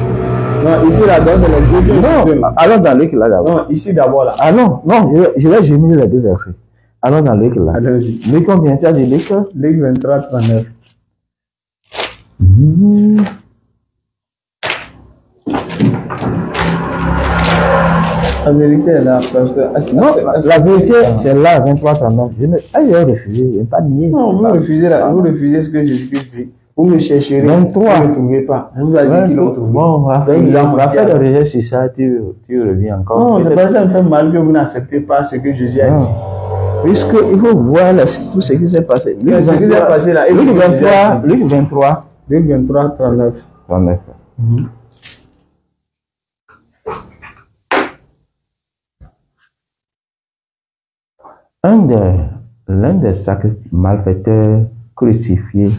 Non, ici là, c'est les deux qui l'ont insulté. Non, allons dans Luc là d'abord. Non, ici d'abord là. Ah non, je vais gémir les deux versets. Allons dans Luc là. Allons-y. Luc combien tu as dit Luc? Luc 23, 39. La vérité est là, pasteur. Non, la vérité, c'est là, 23, 39. J'ai refusé, je n'ai pas nié. Non, vous refusez ce que Jésus-Christ dit. Vous me chercherez, 23. vous ne le trouvez pas. Vous avez dit qu'ils l'ont trouvé. Bon, on va faire des recherches sur ça, tu reviens encore. Non, c'est pas ça me fait mal que vous n'acceptez pas ce que Jésus a dit. Puisqu'il faut voir tout ce qui s'est passé. Ce qui s'est passé là. Luc 23. Luc 23, 39. 39. L'un des malfaiteurs crucifiés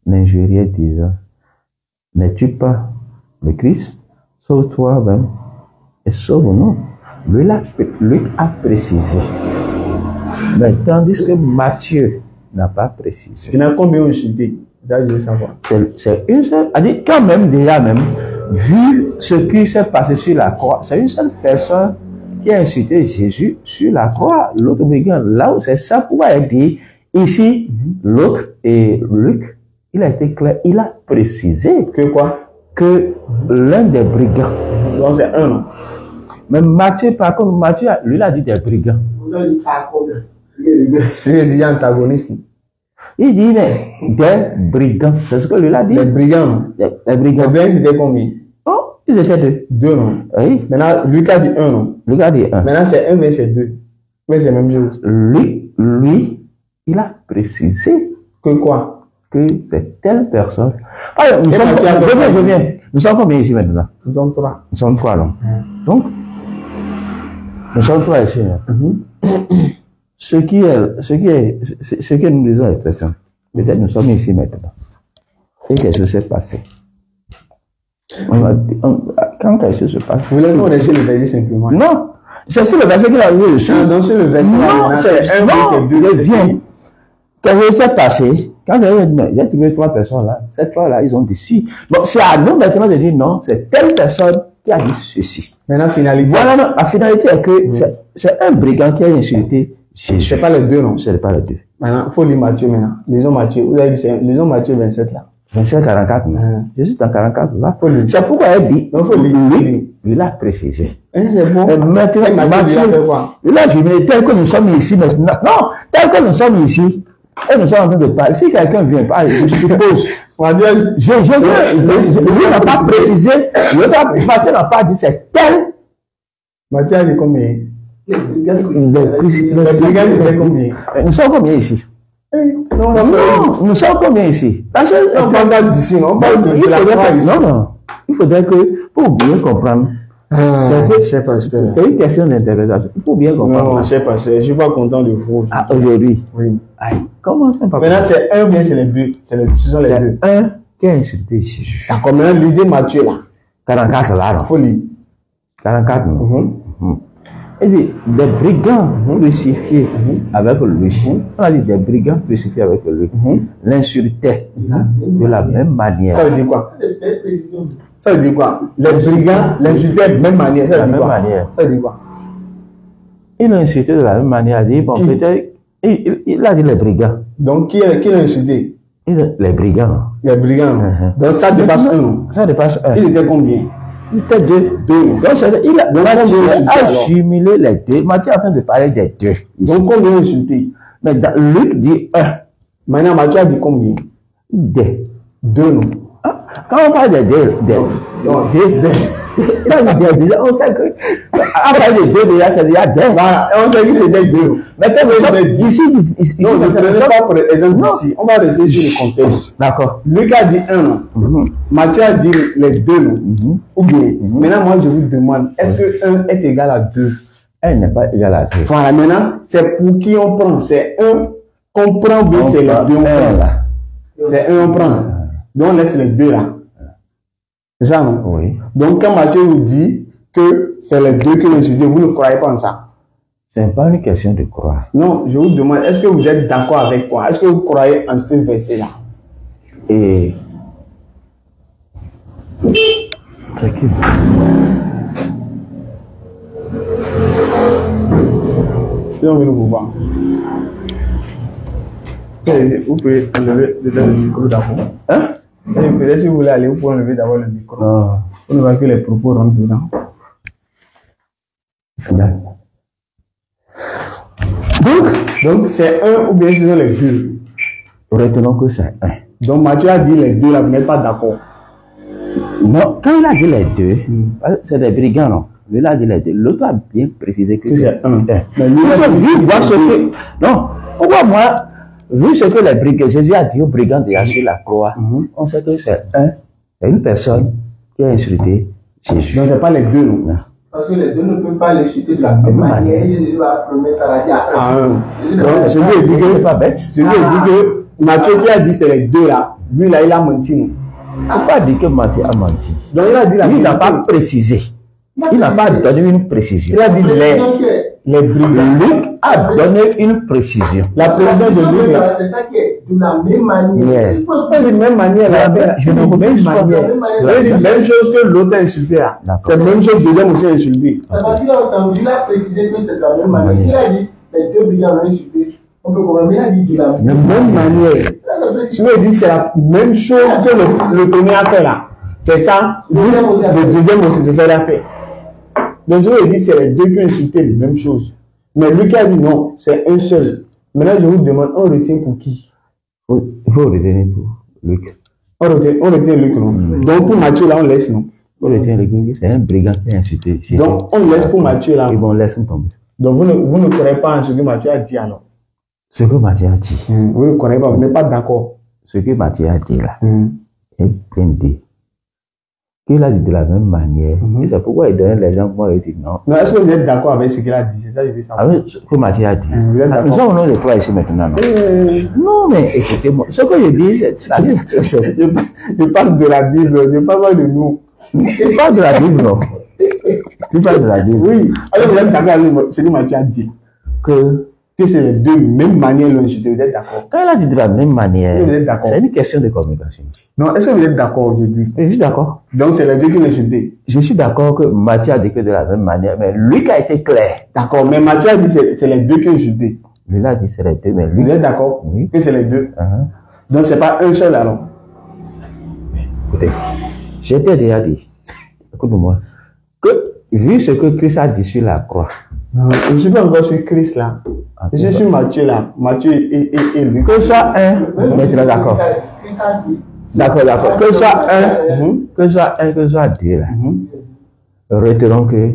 l'injuriait disant, n'es-tu pas le Christ? Sauve toi-même et sauve-nous. Lui a précisé. Mais tandis que Matthieu n'a pas précisé. Il y en a combien insulté? Je veux savoir. C'est une seule. Quand même, vu ce qui s'est passé sur la croix, c'est une seule personne qui a insulté Jésus sur la croix. L'autre brigand, là où c'est ça, pourquoi il dit ici, l'autre et Luc, il a été clair, il a précisé que quoi? Que l'un des brigands. Donc c'est un, non? Mais Matthieu, par contre, Matthieu, lui, il a dit des brigands. Vous avez dit par contre. C'est dit antagoniste. Il dit des brigands. C'est ce que lui a dit. Les brigands. Les brigands. Les brigands, c'était combien? Oh, ils étaient deux. Deux, non? Oui. Maintenant, Luc a dit un, non? Luc a dit un. Maintenant, c'est un, mais c'est deux. Mais c'est la même chose. Lui, il a précisé. Que quoi? Que c'est telle personne. Alors, je viens. Nous sommes combien ici maintenant? Nous sommes trois. Nous sommes trois, là. Donc, nous sommes trois ici. Ce que nous disons est très simple. Peut-être nous sommes ici maintenant. Et quelque chose s'est passé. Quand quelque chose se passe. Vous voulez qu'on laisse le verset simplement? Non! C'est sur le verset qu'il a vu dessus. Non, sur le verset. Non, c'est un deux. Viens. Quelque chose s'est passé. Quand j'ai trouvé trois personnes là, ces trois-là, ils ont dit si. Bon, c'est à nous maintenant de dire non, c'est telle personne qui a dit ceci. Maintenant, finalité. Voilà, non, la finalité est que c'est un brigand qui a insulté Jésus. C'est pas les deux, non? C'est pas les deux. Maintenant, il faut lire Matthieu maintenant. Lisons Matthieu. Vous avez dit, lisons Matthieu 27 là. 27, 44, non? Jésus dans 44 là. C'est pourquoi elle dit, il a précisé. C'est bon. Maintenant, Matthieu, il a dit, tel que nous sommes ici maintenant. Non, tel que nous sommes ici, Et nous sommes en train de parler. Si quelqu'un vient parler, je suppose, on va dire, lui n'a pas précisé, Matthieu n'a pas dit c'est tel. Matthieu a dit combien? Les brigands étaient combien? Nous sommes combien ici? Non, nous sommes combien ici? Parce que, on parle pas d'ici, on parle de la croix ici. Non, il faudrait que, pour bien comprendre, c'est une question d'interprétation. Il faut bien comprendre. Non, je sais pas, je suis pas content de vous. Ah, aujourd'hui? Oui. Aïe, comment ça pas? Maintenant, c'est un ou bien c'est les deux? Ce sont les deux. C'est un qui a insulté ici. D'accord, maintenant, lisez Matthieu là. 44 là, non? Faut lire. 44, non? Il dit, des brigands crucifiés avec lui. On a dit des brigands crucifiés avec lui. L'insultaient de la même manière. Ça veut dire quoi? Ça veut dire quoi? Les brigands l'insultaient de la même manière. Ça veut dire quoi? Ça veut dire quoi? Il l'a insulté de la même manière. Il a dit, bon, peut-être, il a dit les brigands. Donc, qui l'a insulté? Les brigands. Les brigands. Donc, ça dépasse un. Ça dépasse un. Il était combien? Il était deux. Donc, il a jumelé les deux. Matthieu est en train de parler des deux. Donc, combien insulté? Mais Luc dit un. Maintenant, Matthieu a dit combien? Deux. Deux, non? Quand on parle de deux, on sait que, après les deux, déjà, c'est déjà deux. Voilà, on sait que c'est des deux. Mais ici, non, ne prenez pas pour exemple ici. On va rester sur le contexte. D'accord. Luc a dit un, non? Matthieu a dit les deux, non? Ou bien, maintenant, moi, je vous demande, est-ce que 1 est égal à 2? 1 n'est pas égal à 2. Voilà, maintenant, c'est pour qui on prend? C'est 1 qu'on prend, ou bien c'est les deux on prend? C'est 1 on prend. Donc, on laisse les deux là. C'est ça, non? Oui. Donc, quand Matthieu vous dit que c'est les deux que l'insulté, vous ne croyez pas en ça? Ce n'est pas une question de croire. Non, je vous demande, est-ce que vous êtes d'accord avec moi? Est-ce que vous croyez en ce verset-là? Et... c'est qui? Si on veut nous voir. Vous pouvez enlever le micro d'abord. Hein? Et peut-être si vous voulez aller, vous pouvez enlever d'abord le micro. On ne voit que les propos rentrent dedans. Donc c'est 1 ou bien ce sont les deux? Retenons que c'est 1. Donc Matthieu a dit les deux là, vous n'êtes pas d'accord? Non, quand il a dit les deux, c'est des brigands, non? Il a dit les deux. L'autre a bien précisé que c'est 1. Mais lui, non, pourquoi moi, vu ce que les brigands, Jésus a dit aux brigands déjà sur la croix, on sait que c'est une personne qui a insulté Jésus. Donc, ce n'est pas les deux, non? Parce que les deux ne peuvent pas l'insulter de la même manière. Et Jésus va promettre à la dire à 1. Donc, je lui ai dit que, pas bête. Je lui ai dit que Matthieu qui a dit c'est les deux là, lui là, il a menti, non? Il n'a pas dit que Matthieu a menti. Donc, il a dit la il n'a pas précisé. Il n'a pas donné une précision. Il a dit les brigands. Luc a donné une précision. La précision de Luc, c'est ça qui est de la même manière. Il faut pas de la même manière. Je ne veux pas c'est la même chose que l'autre a insulté. C'est la même chose que le deuxième aussi a insulté. Parce qu'il a entendu, il a précisé que c'est de la même manière. S'il a dit les deux brigands l'ont insulté, on peut comprendre, mais il a dit de la même manière. Je lui ai dit c'est la même chose que le premier a fait là. C'est ça. Le deuxième aussi, c'est ça qu'il a fait. Donc je lui ai dit c'est les deux qui ont insulté la même chose. Mais lui qui a dit non, c'est un seul. Maintenant je vous demande, on retient pour qui? Il faut retenir pour Luc. On retient Luc, non? Donc pour Matthieu là, on laisse, non? On retient Luc, c'est un brigand qui a insulté. Donc on laisse pour Matthieu là. Ils vont laisser tomber. Donc vous ne croyez pas en ce que Matthieu a dit alors? Ce que Matthieu a dit. Vous ne croyez pas, vous n'êtes pas d'accord. Ce que Matthieu a dit là est bien dit. Qu'il a dit de la même manière. Et c'est pourquoi il donnait les gens pour moi, il dit non. Non, est-ce que vous êtes d'accord avec ce qu'il a dit? C'est ça que je veux savoir. Avec ce que Matthieu a dit. Nous sommes au nom de toi ici maintenant. Non, non mais écoutez-moi. Ce que je dis, c'est. Je parle de la Bible, je parle pas de nous. Tu parles de la Bible, non? Tu parles de la Bible. Oui. Alors vous êtes d'accord avec ce que Matthieu a dit? Que c'est les deux mêmes manières l'ont insulté, vous êtes d'accord? Quand il a dit de la même manière, c'est une question de communication. Non, est-ce que vous êtes d'accord aujourd'hui? Je suis d'accord. Donc c'est les deux qui l'ont insulté? Je suis d'accord que Matthieu a dit que de la même manière, mais lui qui a été clair. D'accord, mais Matthieu a dit que c'est les deux qui ont insulté. Lui a dit c'est les deux, mais lui. Vous êtes d'accord? Oui. Que c'est les deux? Donc c'est pas un seul alors? Écoutez, j'ai déjà dit, écoute-moi, que vu ce que Christ a dit sur la croix. Je ne suis pas encore sur Christ là. Je suis Matthieu là. Matthieu et lui. Que soit un. Maintenant, d'accord. D'accord. Que soit un, que soit deux là. Retenons que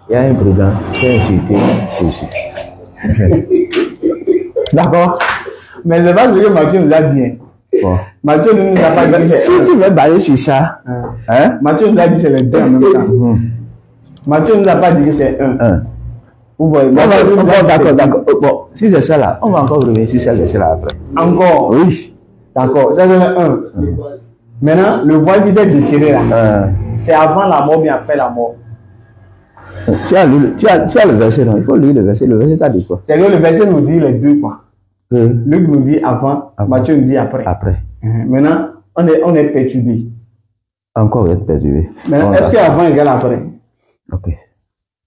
il y a un brigand qui a insulté Jésus. D'accord. Mais c'est pas ce que Matthieu nous a dit. Bon. Matthieu ne nous a pas dit. Si tu veux bailler sur ça, hein? Matthieu nous a dit que c'est les deux en même temps. Matthieu ne nous a pas dit que c'est un. D'accord. Bon, si c'est ça là, on va encore revenir sur celle de celle-là après. Encore? Oui. D'accord, ça c'est un. Maintenant, le voile qui s'est déchiré là, c'est avant la mort, bien après la mort. Tu as le verset, non? Il faut lire le verset. Le verset, ça dit quoi? C'est que le verset nous dit les deux, quoi. Luc nous dit avant, Matthieu nous dit après. Maintenant, on est perturbé. Encore être perturbé. Maintenant, est-ce qu'avant égale après? Ok.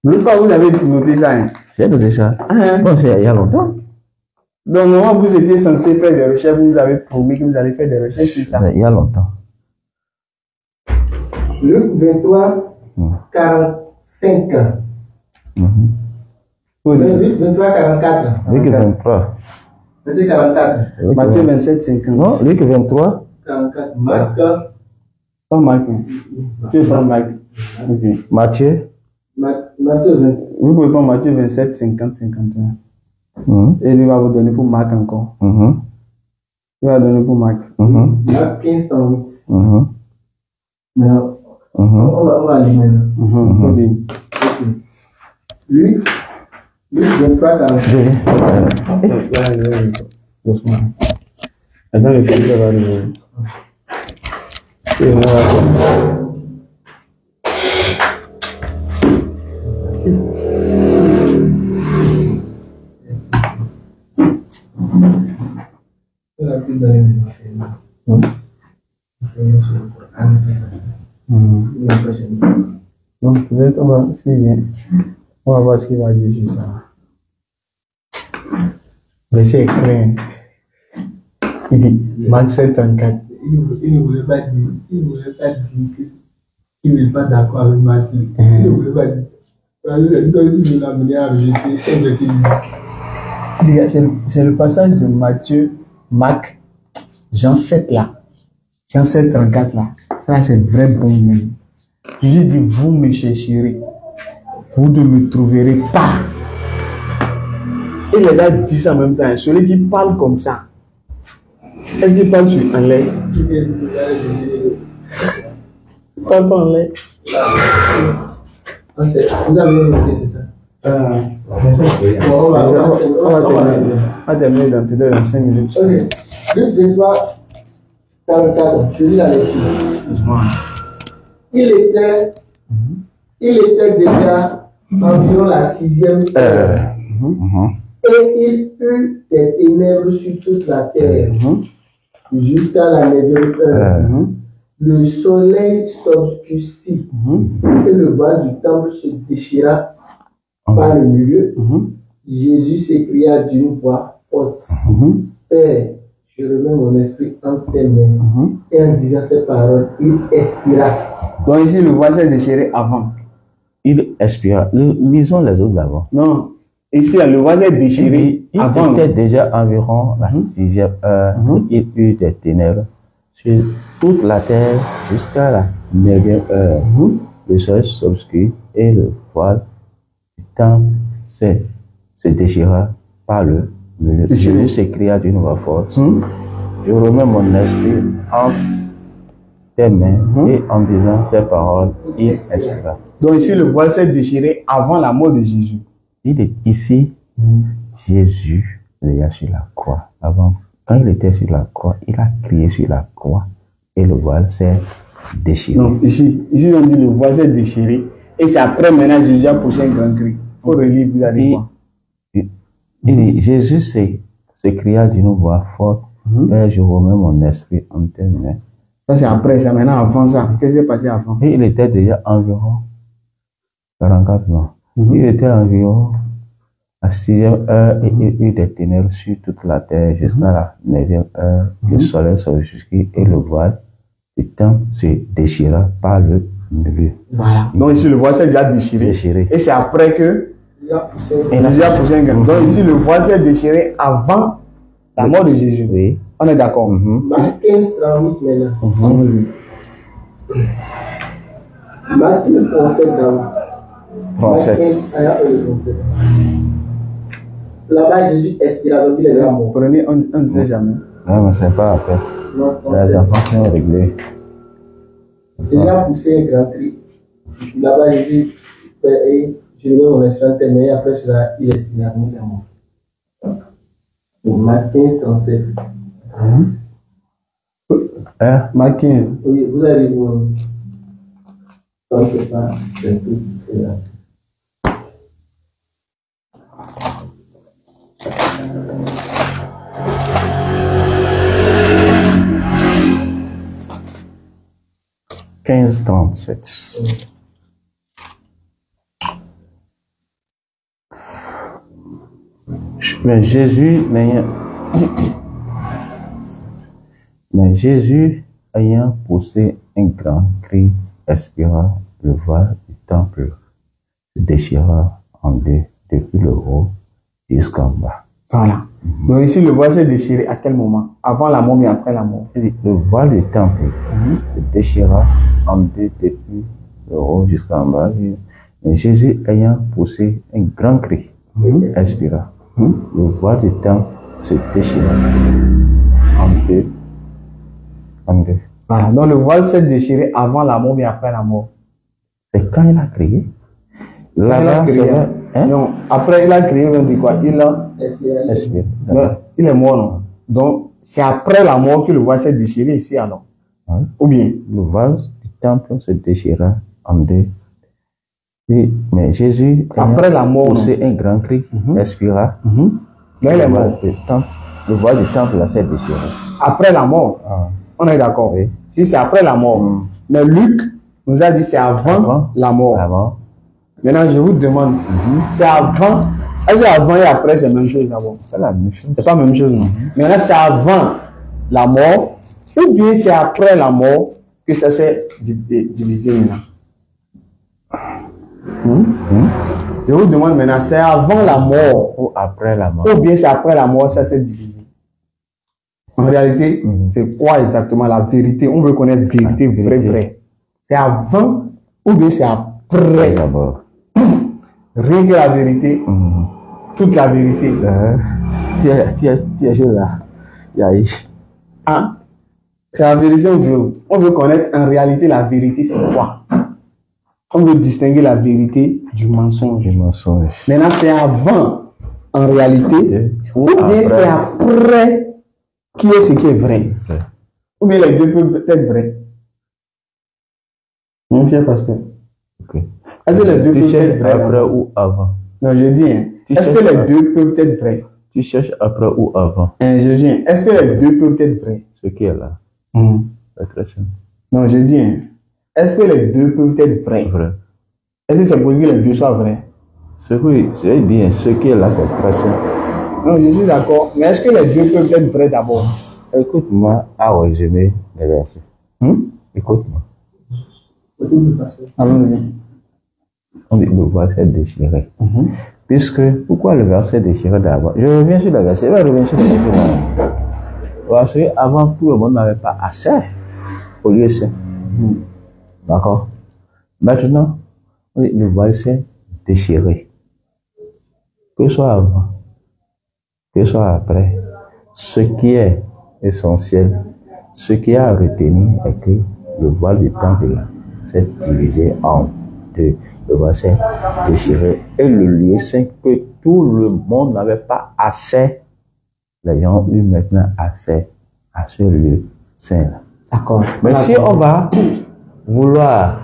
L'autre fois, vous avez noté ça. Hein? J'ai noté ça. Bon, c'est il y a longtemps. Donc, normalement, vous étiez censé faire des recherches, vous nous avez promis que vous allez faire des recherches sur ça. Il y a longtemps. Luc 23, 45. Luc 23, 44. Luc 23. Verset 44. Matthieu 27, 50. Non, Luc 23. 44. Marc. Pas Marc. Tu prends Marc. Matthieu. Matthieu 20. Vous pouvez prendre Matthieu 27, 50, 51. Et lui va vous donner pour Marc encore. Il va donner pour Marc. Marc 15, 108. Maintenant, on va aller maintenant. Luc 23, 45. Doucement. Attends, le computer va arriver. Donc peut-être on va, s'il vient, on va voir ce qu'il va dire sur ça. Verset est clair. Il dit, Marc 7, 34. Il ne voulait pas dire qu'il n'est pas d'accord avec Matthieu. Il ne voulait pas dire. Il l'a amené à rejeter ce verset. C'est le passage de Matthieu, Marc, Jean 7 là. Jean 7, 34 là. Ça c'est vrai bon même. Jésus dit, vous me chercherez. Vous ne me trouverez pas. Et il a dit ça en même temps. Celui qui parle comme ça. Est-ce qu'il parle sur un lait? Il parle pas en lait. Vous avez noté, c'est ça? On va terminer dans peut-être 5 minutes. Ok. Luc 23, 44. Je lis la lecture. Il était déjà environ la 6e heure. Et il eut des ténèbres sur toute la terre jusqu'à la 9e heure. Le soleil s'obscurcit et le voile du temple se déchira par le milieu. Jésus s'écria d'une voix forte, Père, je remets mon esprit entre tes mains. Et en disant ces paroles, il expira. Donc ici, le voile s'est déchiré avant. Il expira. Lisons les autres d'avant. Non. Ici, le voile s'est déchiré avant. Il était déjà environ la 6e heure. Il eut des ténèbres sur toute la terre jusqu'à la 9e heure. Le soleil s'obscure et le voile du temple se déchira par le milieu. Jésus s'écria d'une voix forte, je remets mon esprit entre tes mains, et en disant ces paroles, il expira. Donc ici, le voile s'est déchiré avant la mort de Jésus. Il est ici, Jésus, il est sur la croix. Avant, quand il était sur la croix, il a crié sur la croix et le voile s'est déchiré. Non, ici on dit le voile s'est déchiré et c'est après maintenant Jésus a poussé un grand cri. Il faut relire, vous allez voir. Jésus s'écria d'une voix forte, Père, je remets mon esprit en tes mains. Ça c'est après, ça maintenant avant ça. Qu'est-ce qui s'est passé avant? Et il était déjà environ 44 ans. Il était environ à 6e heure et il eut des ténèbres sur toute la terre jusqu'à la 9e heure. Le soleil s'obscura et le voile du temple se déchira par le milieu. Voilà. Donc ici le voile s'est déjà déchiré. Et c'est après que Il a poussé un grain. Donc ici, le voile s'est déchiré avant la mort de Jésus. Oui. On est d'accord. Marc 15, 38 maintenant. Allons-y. Marc 15, 37 d'abord. 37. Marc 15, ayant fait le 37. Là-bas, Jésus expira, donc il est déjà mort. Prenez, on ne sait jamais. Non, mais c'est pas après. Non, Les enfants qui ont réglé. Il a poussé un grand cri. Là-bas, Jésus fait, et je le mets mon esprit mais après cela, il expira, donc il est mort. Marc 15, 37. Marc 15. Oui, vous avez vu. Donc, pas, c'est tout. C'est là. « 15:37. Mais Jésus ayant poussé un grand cri, expira, le voile du temple se déchira en deux depuis le haut jusqu'en bas. Voilà. Donc ici, le voile s'est déchiré à quel moment? Avant la mort, mais après la mort? Le voile du temple se déchira en deux depuis le haut jusqu'en bas. Mais Jésus ayant poussé un grand cri, expira. Le voile du temple se déchira en deux. Voilà. Donc le voile s'est déchiré avant la mort, mais après la mort. C'est quand il a crié. Là-bas, c'est vrai. Non, après il a crié, on dit quoi? Il a expiré. Il est mort, non? Donc c'est après la mort que le voile s'est déchiré ici, alors. Ou bien? Le voile du temple se déchira en deux. Mais Jésus, après la mort, poussé un grand cri, expira. Là, il est mort. Le voile du temple là s'est déchiré. Après la mort. On est d'accord. Oui. Si c'est après la mort. Mais Luc nous a dit c'est avant la mort. Avant. Maintenant, je vous demande, c'est avant. Est-ce que avant et après, c'est la même chose d'abord? C'est la même chose. C'est pas la même chose, non? Maintenant, c'est avant la mort, ou bien c'est après la mort que ça s'est divisé maintenant? Je vous demande maintenant, c'est avant la mort ou après la mort? Ou bien c'est après la mort, ça s'est divisé? En réalité, c'est quoi exactement la vérité? On veut connaître la vérité vraie. C'est avant ou bien c'est après la mort? Rien que la vérité, toute la vérité. Tu es là. C'est la vérité, on veut connaître en réalité la vérité, c'est quoi? On veut distinguer la vérité du mensonge. Maintenant, c'est avant en réalité, ou bien c'est après qui est ce qui est vrai. Ou bien les deux peuvent être vrais. Mon cher pasteur. Est-ce que les deux peuvent être vrais après ou avant? Non, je dis, est-ce que les deux peuvent être vrais? Tu cherches après ou avant? Je dis, est-ce que les deux peuvent être vrais? Ce qui est là. C'est très simple. Non, je dis, est-ce que les deux peuvent être vrais? Vrai. Est-ce que c'est possible que les deux soient vrais? Ce qui est là, c'est très simple. Non, je suis d'accord. Mais est-ce que les deux peuvent être vrais d'abord? Écoute-moi à résumer les versets. Écoute-moi. Allons-y. On dit le voile s'est déchiré. Pourquoi le verset déchiré d'abord? Je reviens sur le verset. Parce qu'avant, tout le monde n'avait pas assez au lieu saint. D'accord? Maintenant, on dit le voile s'est déchiré. Que ce soit avant, que ce soit après, ce qui est essentiel, ce qui est à retenir est que le voile du temple s'est divisé en deux. Le voile s'est déchiré et le lieu saint que tout le monde n'avait pas accès, les gens ont eu maintenant accès à ce lieu saint. D'accord. Mais si on va vouloir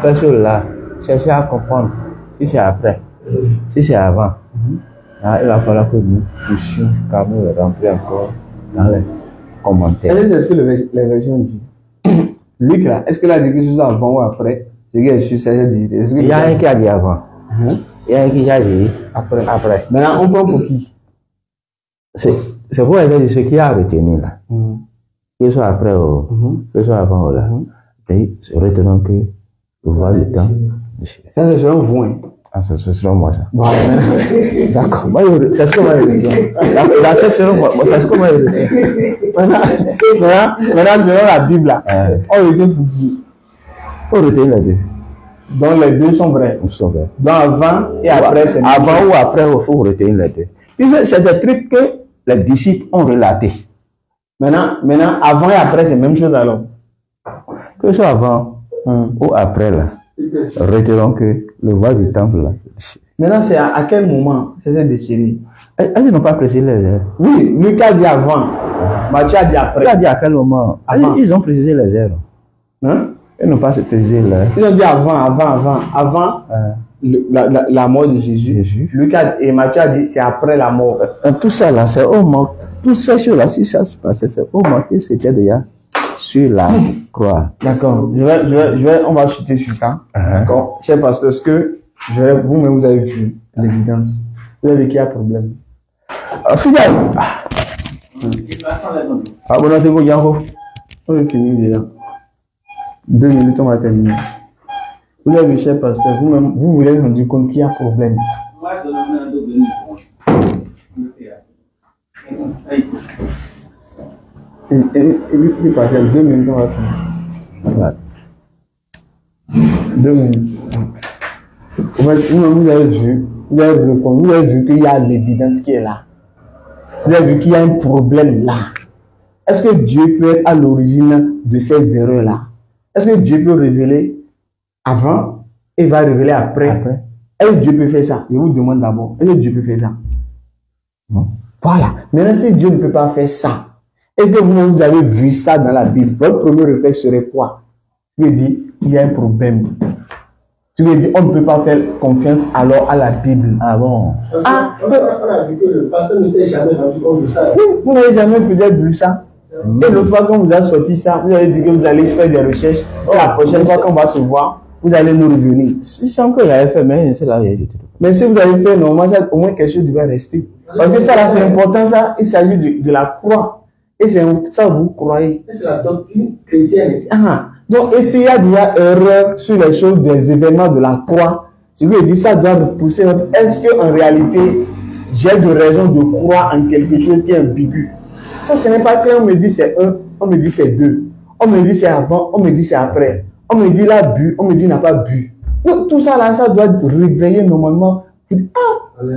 faire cela, chercher à comprendre si c'est après, si c'est avant, il va falloir que nous puissions quand même rentrer encore dans les commentaires. Est-ce que les versions disent? Luc là, est-ce que là dit que ce soit avant ou après? Il y a un qui a dit avant. Il y a un qui a dit après. Maintenant, on prend pour qui? C'est pour dire ce qu'il y a à retenir là. Que ce soit après ou que ce soit avant ou là. Retenons que le voile du temps. Ça, c'est selon vous. Ah, c'est selon moi ça. Voilà. D'accord. C'est ce que moi je retiens. La secte selon moi, c'est ce que moi je retiens. Maintenant, selon la Bible, là, on retient pour qui? Faut retenir les deux. Donc les deux sont vrais. Ils sont vrais. Donc avant et après, c'est avant ou après, il faut retenir les deux. Puis c'est des trucs que les disciples ont relatés. Maintenant, avant et après, c'est la même chose alors. Que ce soit avant ou après, là, retenons que le voile du temple, là. Maintenant, c'est à quel moment ça s'est déchiré? Est-ce qu'ils n'ont pas précisé les heures? Oui, Lucas dit avant, Matthieu a dit après. Il a dit à quel moment? Avant. Ils ont précisé les heures. Hein? Ils n'ont pas précisé l'heure. Ils ont dit avant la mort de Jésus. Lucas et Matthieu a dit c'est après la mort. Tout ça là, c'est au moment, tout ça sur là, si ça se passait, c'est au moment que c'était déjà sur la croix. D'accord. On va chuter sur ça. D'accord. Cher pasteur, ce que vous-même vous avez vu l'évidence. Vous avez qu'il y a problème. Fidèle. Abonnez-vous, Yango. On est fini déjà. 2 minutes, on va terminer. Vous avez vu, cher pasteur, vous-même, vous vous êtes rendu compte qu'il y a problème. Et puis, pasteur, 2 minutes, on va finir. 2 minutes. Vous avez vu qu'il y a l'évidence qui est là. Vous avez vu qu'il y a un problème là. Est-ce que Dieu peut être à l'origine de ces erreurs-là? Est-ce que Dieu peut révéler avant et va révéler après? Est-ce que Dieu peut faire ça? Je vous demande d'abord, est-ce que Dieu peut faire ça? Non. Voilà. Maintenant, si Dieu ne peut pas faire ça, et que vous avez vu ça dans la Bible, votre premier réflexe serait quoi? Tu veux dire, il y a un problème. Tu veux dire, on ne peut pas faire confiance alors à la Bible. Ah bon? On a vu que le pasteur ne s'est jamais rendu compte de ça. Oui, vous n'avez jamais peut-être vu ça. Et l'autre fois quand vous avez sorti ça, vous avez dit que vous allez faire des recherches. Et la prochaine fois qu'on va se voir, vous allez nous revenir. Si c'est encore j'avais fait, mais c'est là où j'ai dit. Mais si vous avez fait, normalement, ça, au moins quelque chose devait rester. Parce que ça là, c'est important, ça. Il s'agit de la croix. Et c'est ça, vous croyez. C'est la doctrine chrétienne. Donc, et s'il y a déjà erreur sur les choses des événements de la croix, je lui ai dit ça doit repousser. Est-ce qu'en réalité, j'ai de raison de croire en quelque chose qui est ambigu? Ça, ce n'est pas qu'on me dit c'est 1, on me dit c'est 2. On me dit c'est avant, on me dit c'est après. On me dit là bu, on me dit n'a pas bu. Donc, tout ça là, ça doit être réveillé normalement.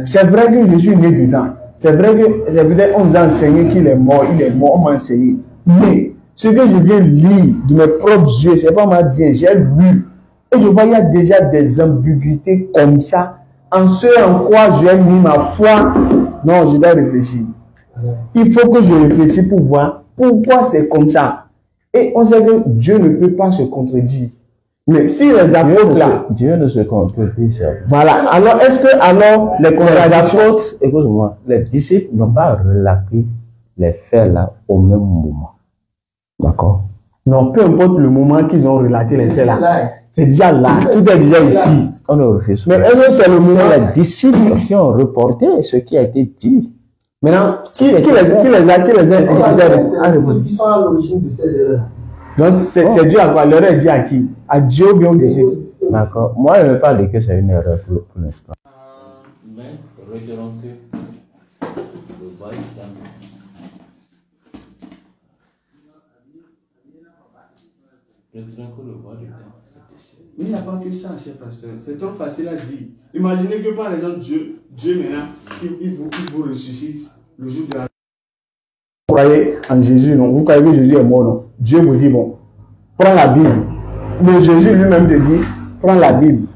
C'est vrai que Jésus est né dedans. C'est vrai que c'est peut-être on nous a enseigné qu'il est mort, on m'a enseigné. Mais ce que je viens lire de mes propres yeux, c'est pas m'a dit, j'ai lu. Et je vois il y a déjà des ambiguïtés comme ça. En ce en quoi j'ai mis ma foi, non, je dois réfléchir. Il faut que je réfléchisse pour voir pourquoi c'est comme ça. Et on sait que Dieu ne peut pas se contredire. Mais si les apôtres là, Dieu ne se contredit jamais. Voilà. Alors, est-ce que alors les contradictions, écoute-moi, les disciples n'ont pas relaté les faits là au même moment. D'accord? Non, peu importe le moment qu'ils ont relaté les faits là. C'est déjà là. Tout est déjà ici. On le refait. Mais est-ce que c'est le moment? Les disciples qui ont reporté ce qui a été dit. Maintenant, qui les a considérés? Ceux qui sont à l'origine de ces erreurs. Donc, c'est Dieu à quoi? L'erreur est due à qui? À Dieu ou bien aux disciples? D'accord. Moi, je ne veux pas dire que c'est une erreur pour l'instant. Mais retenons que le voile du temple. Retenons que le voile du temple. Mais il n'y a pas que ça, cher pasteur. C'est trop facile à dire. Imaginez que par exemple, Dieu maintenant, il vous ressuscite le jour de la... Vous croyez en Jésus, non? Vous croyez que Jésus est mort, non? Dieu vous dit, bon, prends la Bible. Mais Jésus lui-même te dit, prends la Bible.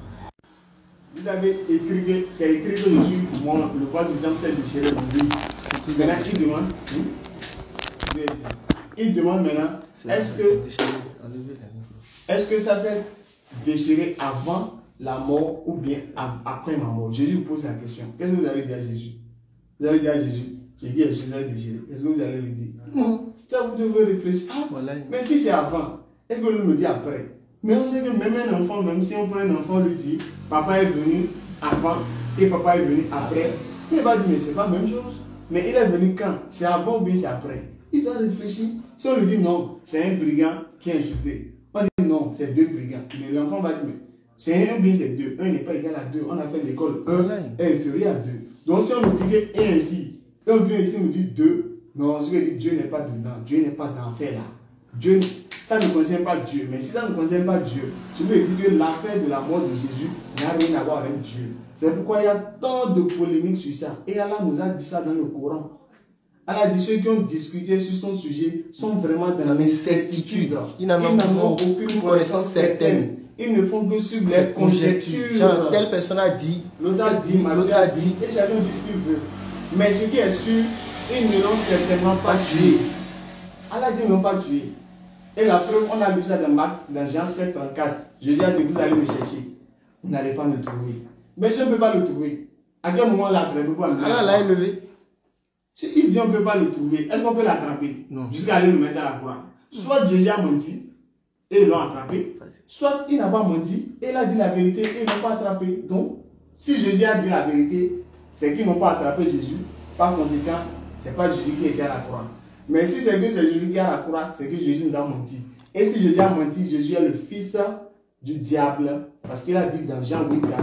Vous avez écrit que c'est écrit que Jésus, moi, le voile du temple s'est déchiré dans lui. Maintenant, il demande maintenant, est-ce que ça s'est déchiré avant la mort ou bien après ma mort? Jésus vous pose la question. Qu'est-ce que vous avez dit à Jésus? Vous avez dit à Jésus, j'ai dit à Jésus déchiré. Est-ce que vous allez lui dire? Non. Ça vous devez réfléchir. Mais si c'est avant, et que lui me dit après. Mais on sait que même un enfant, même si on prend un enfant, lui dit, papa est venu avant et papa est venu après. Il va dire, mais c'est pas la même chose. Mais il est venu quand? C'est avant ou bien c'est après? Il doit réfléchir. Si on lui dit non, c'est un brigand qui a insulté. On dit non, c'est 2 brigands. Mais l'enfant va dire, mais C'est 1 bien c'est 2. 1 n'est pas égal à 2. On appelle l'école 1 est inférieur à 2. Donc si on nous dit que 1 ici, 1 vient ici, on nous dit 2. Non, je vais dire Dieu n'est pas dedans. Dieu n'est pas dans l'enfer là. Dieu, ça ne concerne pas Dieu. Mais si ça ne concerne pas Dieu, je veux dire que l'affaire de la mort de Jésus n'a rien à voir avec Dieu. C'est pourquoi il y a tant de polémiques sur ça. Et Allah nous a dit ça dans le Coran. Allah dit ceux qui ont discuté sur son sujet sont vraiment dans l'incertitude. Ils n'en ont aucune connaissance certaine. Ils ne font que suivre les conjectures. Genre, telle personne a dit, l'autre a dit, l'autre a dit, et chacun dit ce qu'il veut. Mais ce qui est sûr, ils ne l'ont certainement pas tué. Allah dit ils n'ont pas tué. Et la preuve, on a lu ça dans Jean 7, 34. Jésus a dit vous allez me chercher. Vous n'allez pas me trouver. Mais je ne peux pas le trouver. À quel moment l'attraper pour amener? Allah l'a élevé. Si il dit on ne peut pas le trouver, est-ce qu'on peut l'attraper? Non. Jusqu'à aller le mettre à la croix. Soit Jésus a menti et ils l'ont attrapé, soit il n'a pas menti et il a dit la vérité et ils n'ont pas attrapé. Donc, si Jésus a dit la vérité, c'est qu'ils n'ont pas attrapé Jésus. Par conséquent, ce n'est pas Jésus qui était à la croix. Mais si c'est que c'est Jésus qui est à la croix, c'est que Jésus nous a menti. Et si Jésus a menti, Jésus est le fils du diable. Parce qu'il a dit dans Jean 8, 40,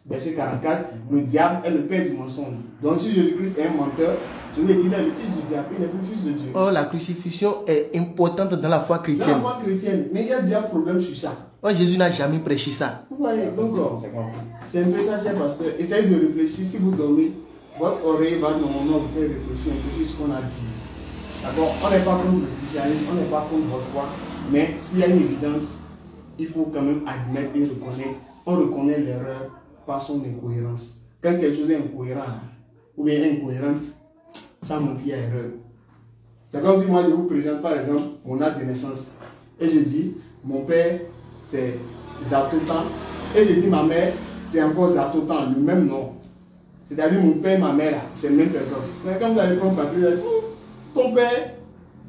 verset 44, le diable est le père du mensonge. Donc si Jésus-Christ est un menteur, je lui ai dit qu'il est le fils du diable, il n'est plus le fils de Dieu. Oh, la crucifixion est importante dans la foi chrétienne. Dans la foi chrétienne, mais il y a déjà un problème sur ça. Oh, Jésus n'a jamais prêché ça. Vous voyez, donc c'est un peu ça, cher pasteur. Essayez de réfléchir. Si vous dormez, votre oreille va normalement vous faire réfléchir un peu sur ce qu'on a dit. D'accord? On n'est pas contre le christianisme, on n'est pas contre votre foi, mais s'il y a une évidence, il faut quand même admettre et reconnaître. On reconnaît l'erreur par son incohérence. Quand quelque chose est incohérent ou bien incohérente, ça montre qu'il y a erreur. C'est comme si moi je vous présente par exemple mon date de naissance et je dis mon père c'est Zatotan et je dis ma mère c'est encore Zatotan, le même nom. C'est-à-dire mon père et ma mère c'est la même personne. Mais quand vous allez prendre papier, vous allez dire ton père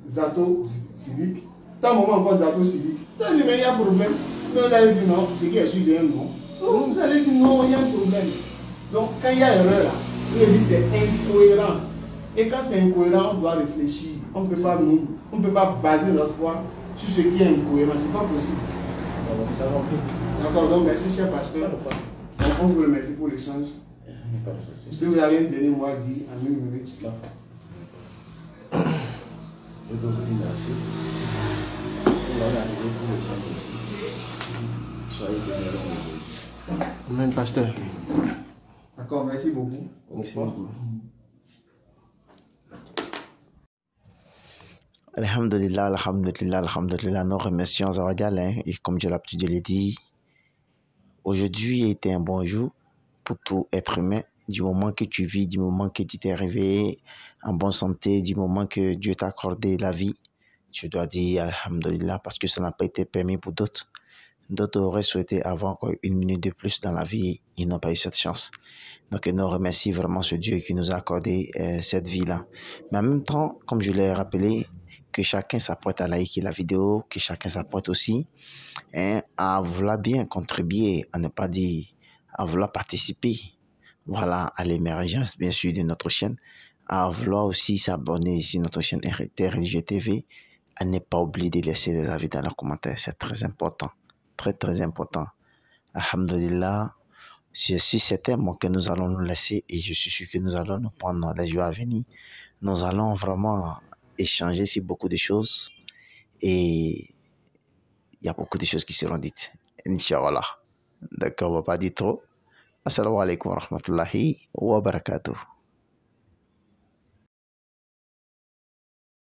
Zato Civique, ta maman encore Zato Civique. Vous allez dire mais il y a un problème. Mais vous allez dire non, c'est qui est sûr j'ai un nom. Vous allez dire non, il y a un problème. Donc quand il y a erreur là, vous allez dire c'est incohérent. Et quand c'est incohérent, on doit réfléchir. On ne peut pas baser notre foi sur ce qui est incohérent. Ce n'est pas possible. D'accord, donc merci cher pasteur. Donc, on vous remercie pour l'échange. Si vous avez un dernier mot à dire en 1 minute. Je peux vous dire merci. Vous allez arriver pour l'échange aussi. Soyez bénis. Amen, pasteur. D'accord, merci beaucoup. Merci beaucoup. Alhamdulillah, alhamdulillah, alhamdulillah. Nous remercions Zawadi Alain. Et comme j'ai l'habitude de le dire, aujourd'hui a été un bon jour pour tout être humain. Du moment que tu vis, du moment que tu t'es réveillé en bonne santé, du moment que Dieu t'a accordé la vie, tu dois dire alhamdulillah parce que ça n'a pas été permis pour d'autres. D'autres auraient souhaité avoir encore 1 minute de plus dans la vie. Ils n'ont pas eu cette chance. Donc, nous remercions vraiment ce Dieu qui nous a accordé cette vie-là. Mais en même temps, comme je l'ai rappelé, que chacun s'apprête à liker la vidéo, que chacun s'apprête aussi à vouloir bien contribuer, à ne pas dire, à vouloir participer, voilà, à l'émergence, bien sûr, de notre chaîne, à vouloir aussi s'abonner sur notre chaîne RT Religieux TV, à ne pas oublier de laisser des avis dans les commentaires. C'est très important. Très, très important. Alhamdulillah, je suis certain que nous allons nous laisser et je suis sûr que nous allons nous prendre les jours à venir. Nous allons vraiment échanger sur beaucoup de choses et il y a beaucoup de choses qui seront dites. Inch'Allah. D'accord, on ne va pas dire trop. Assalamu alaikum wa rahmatullahi wa barakatuh.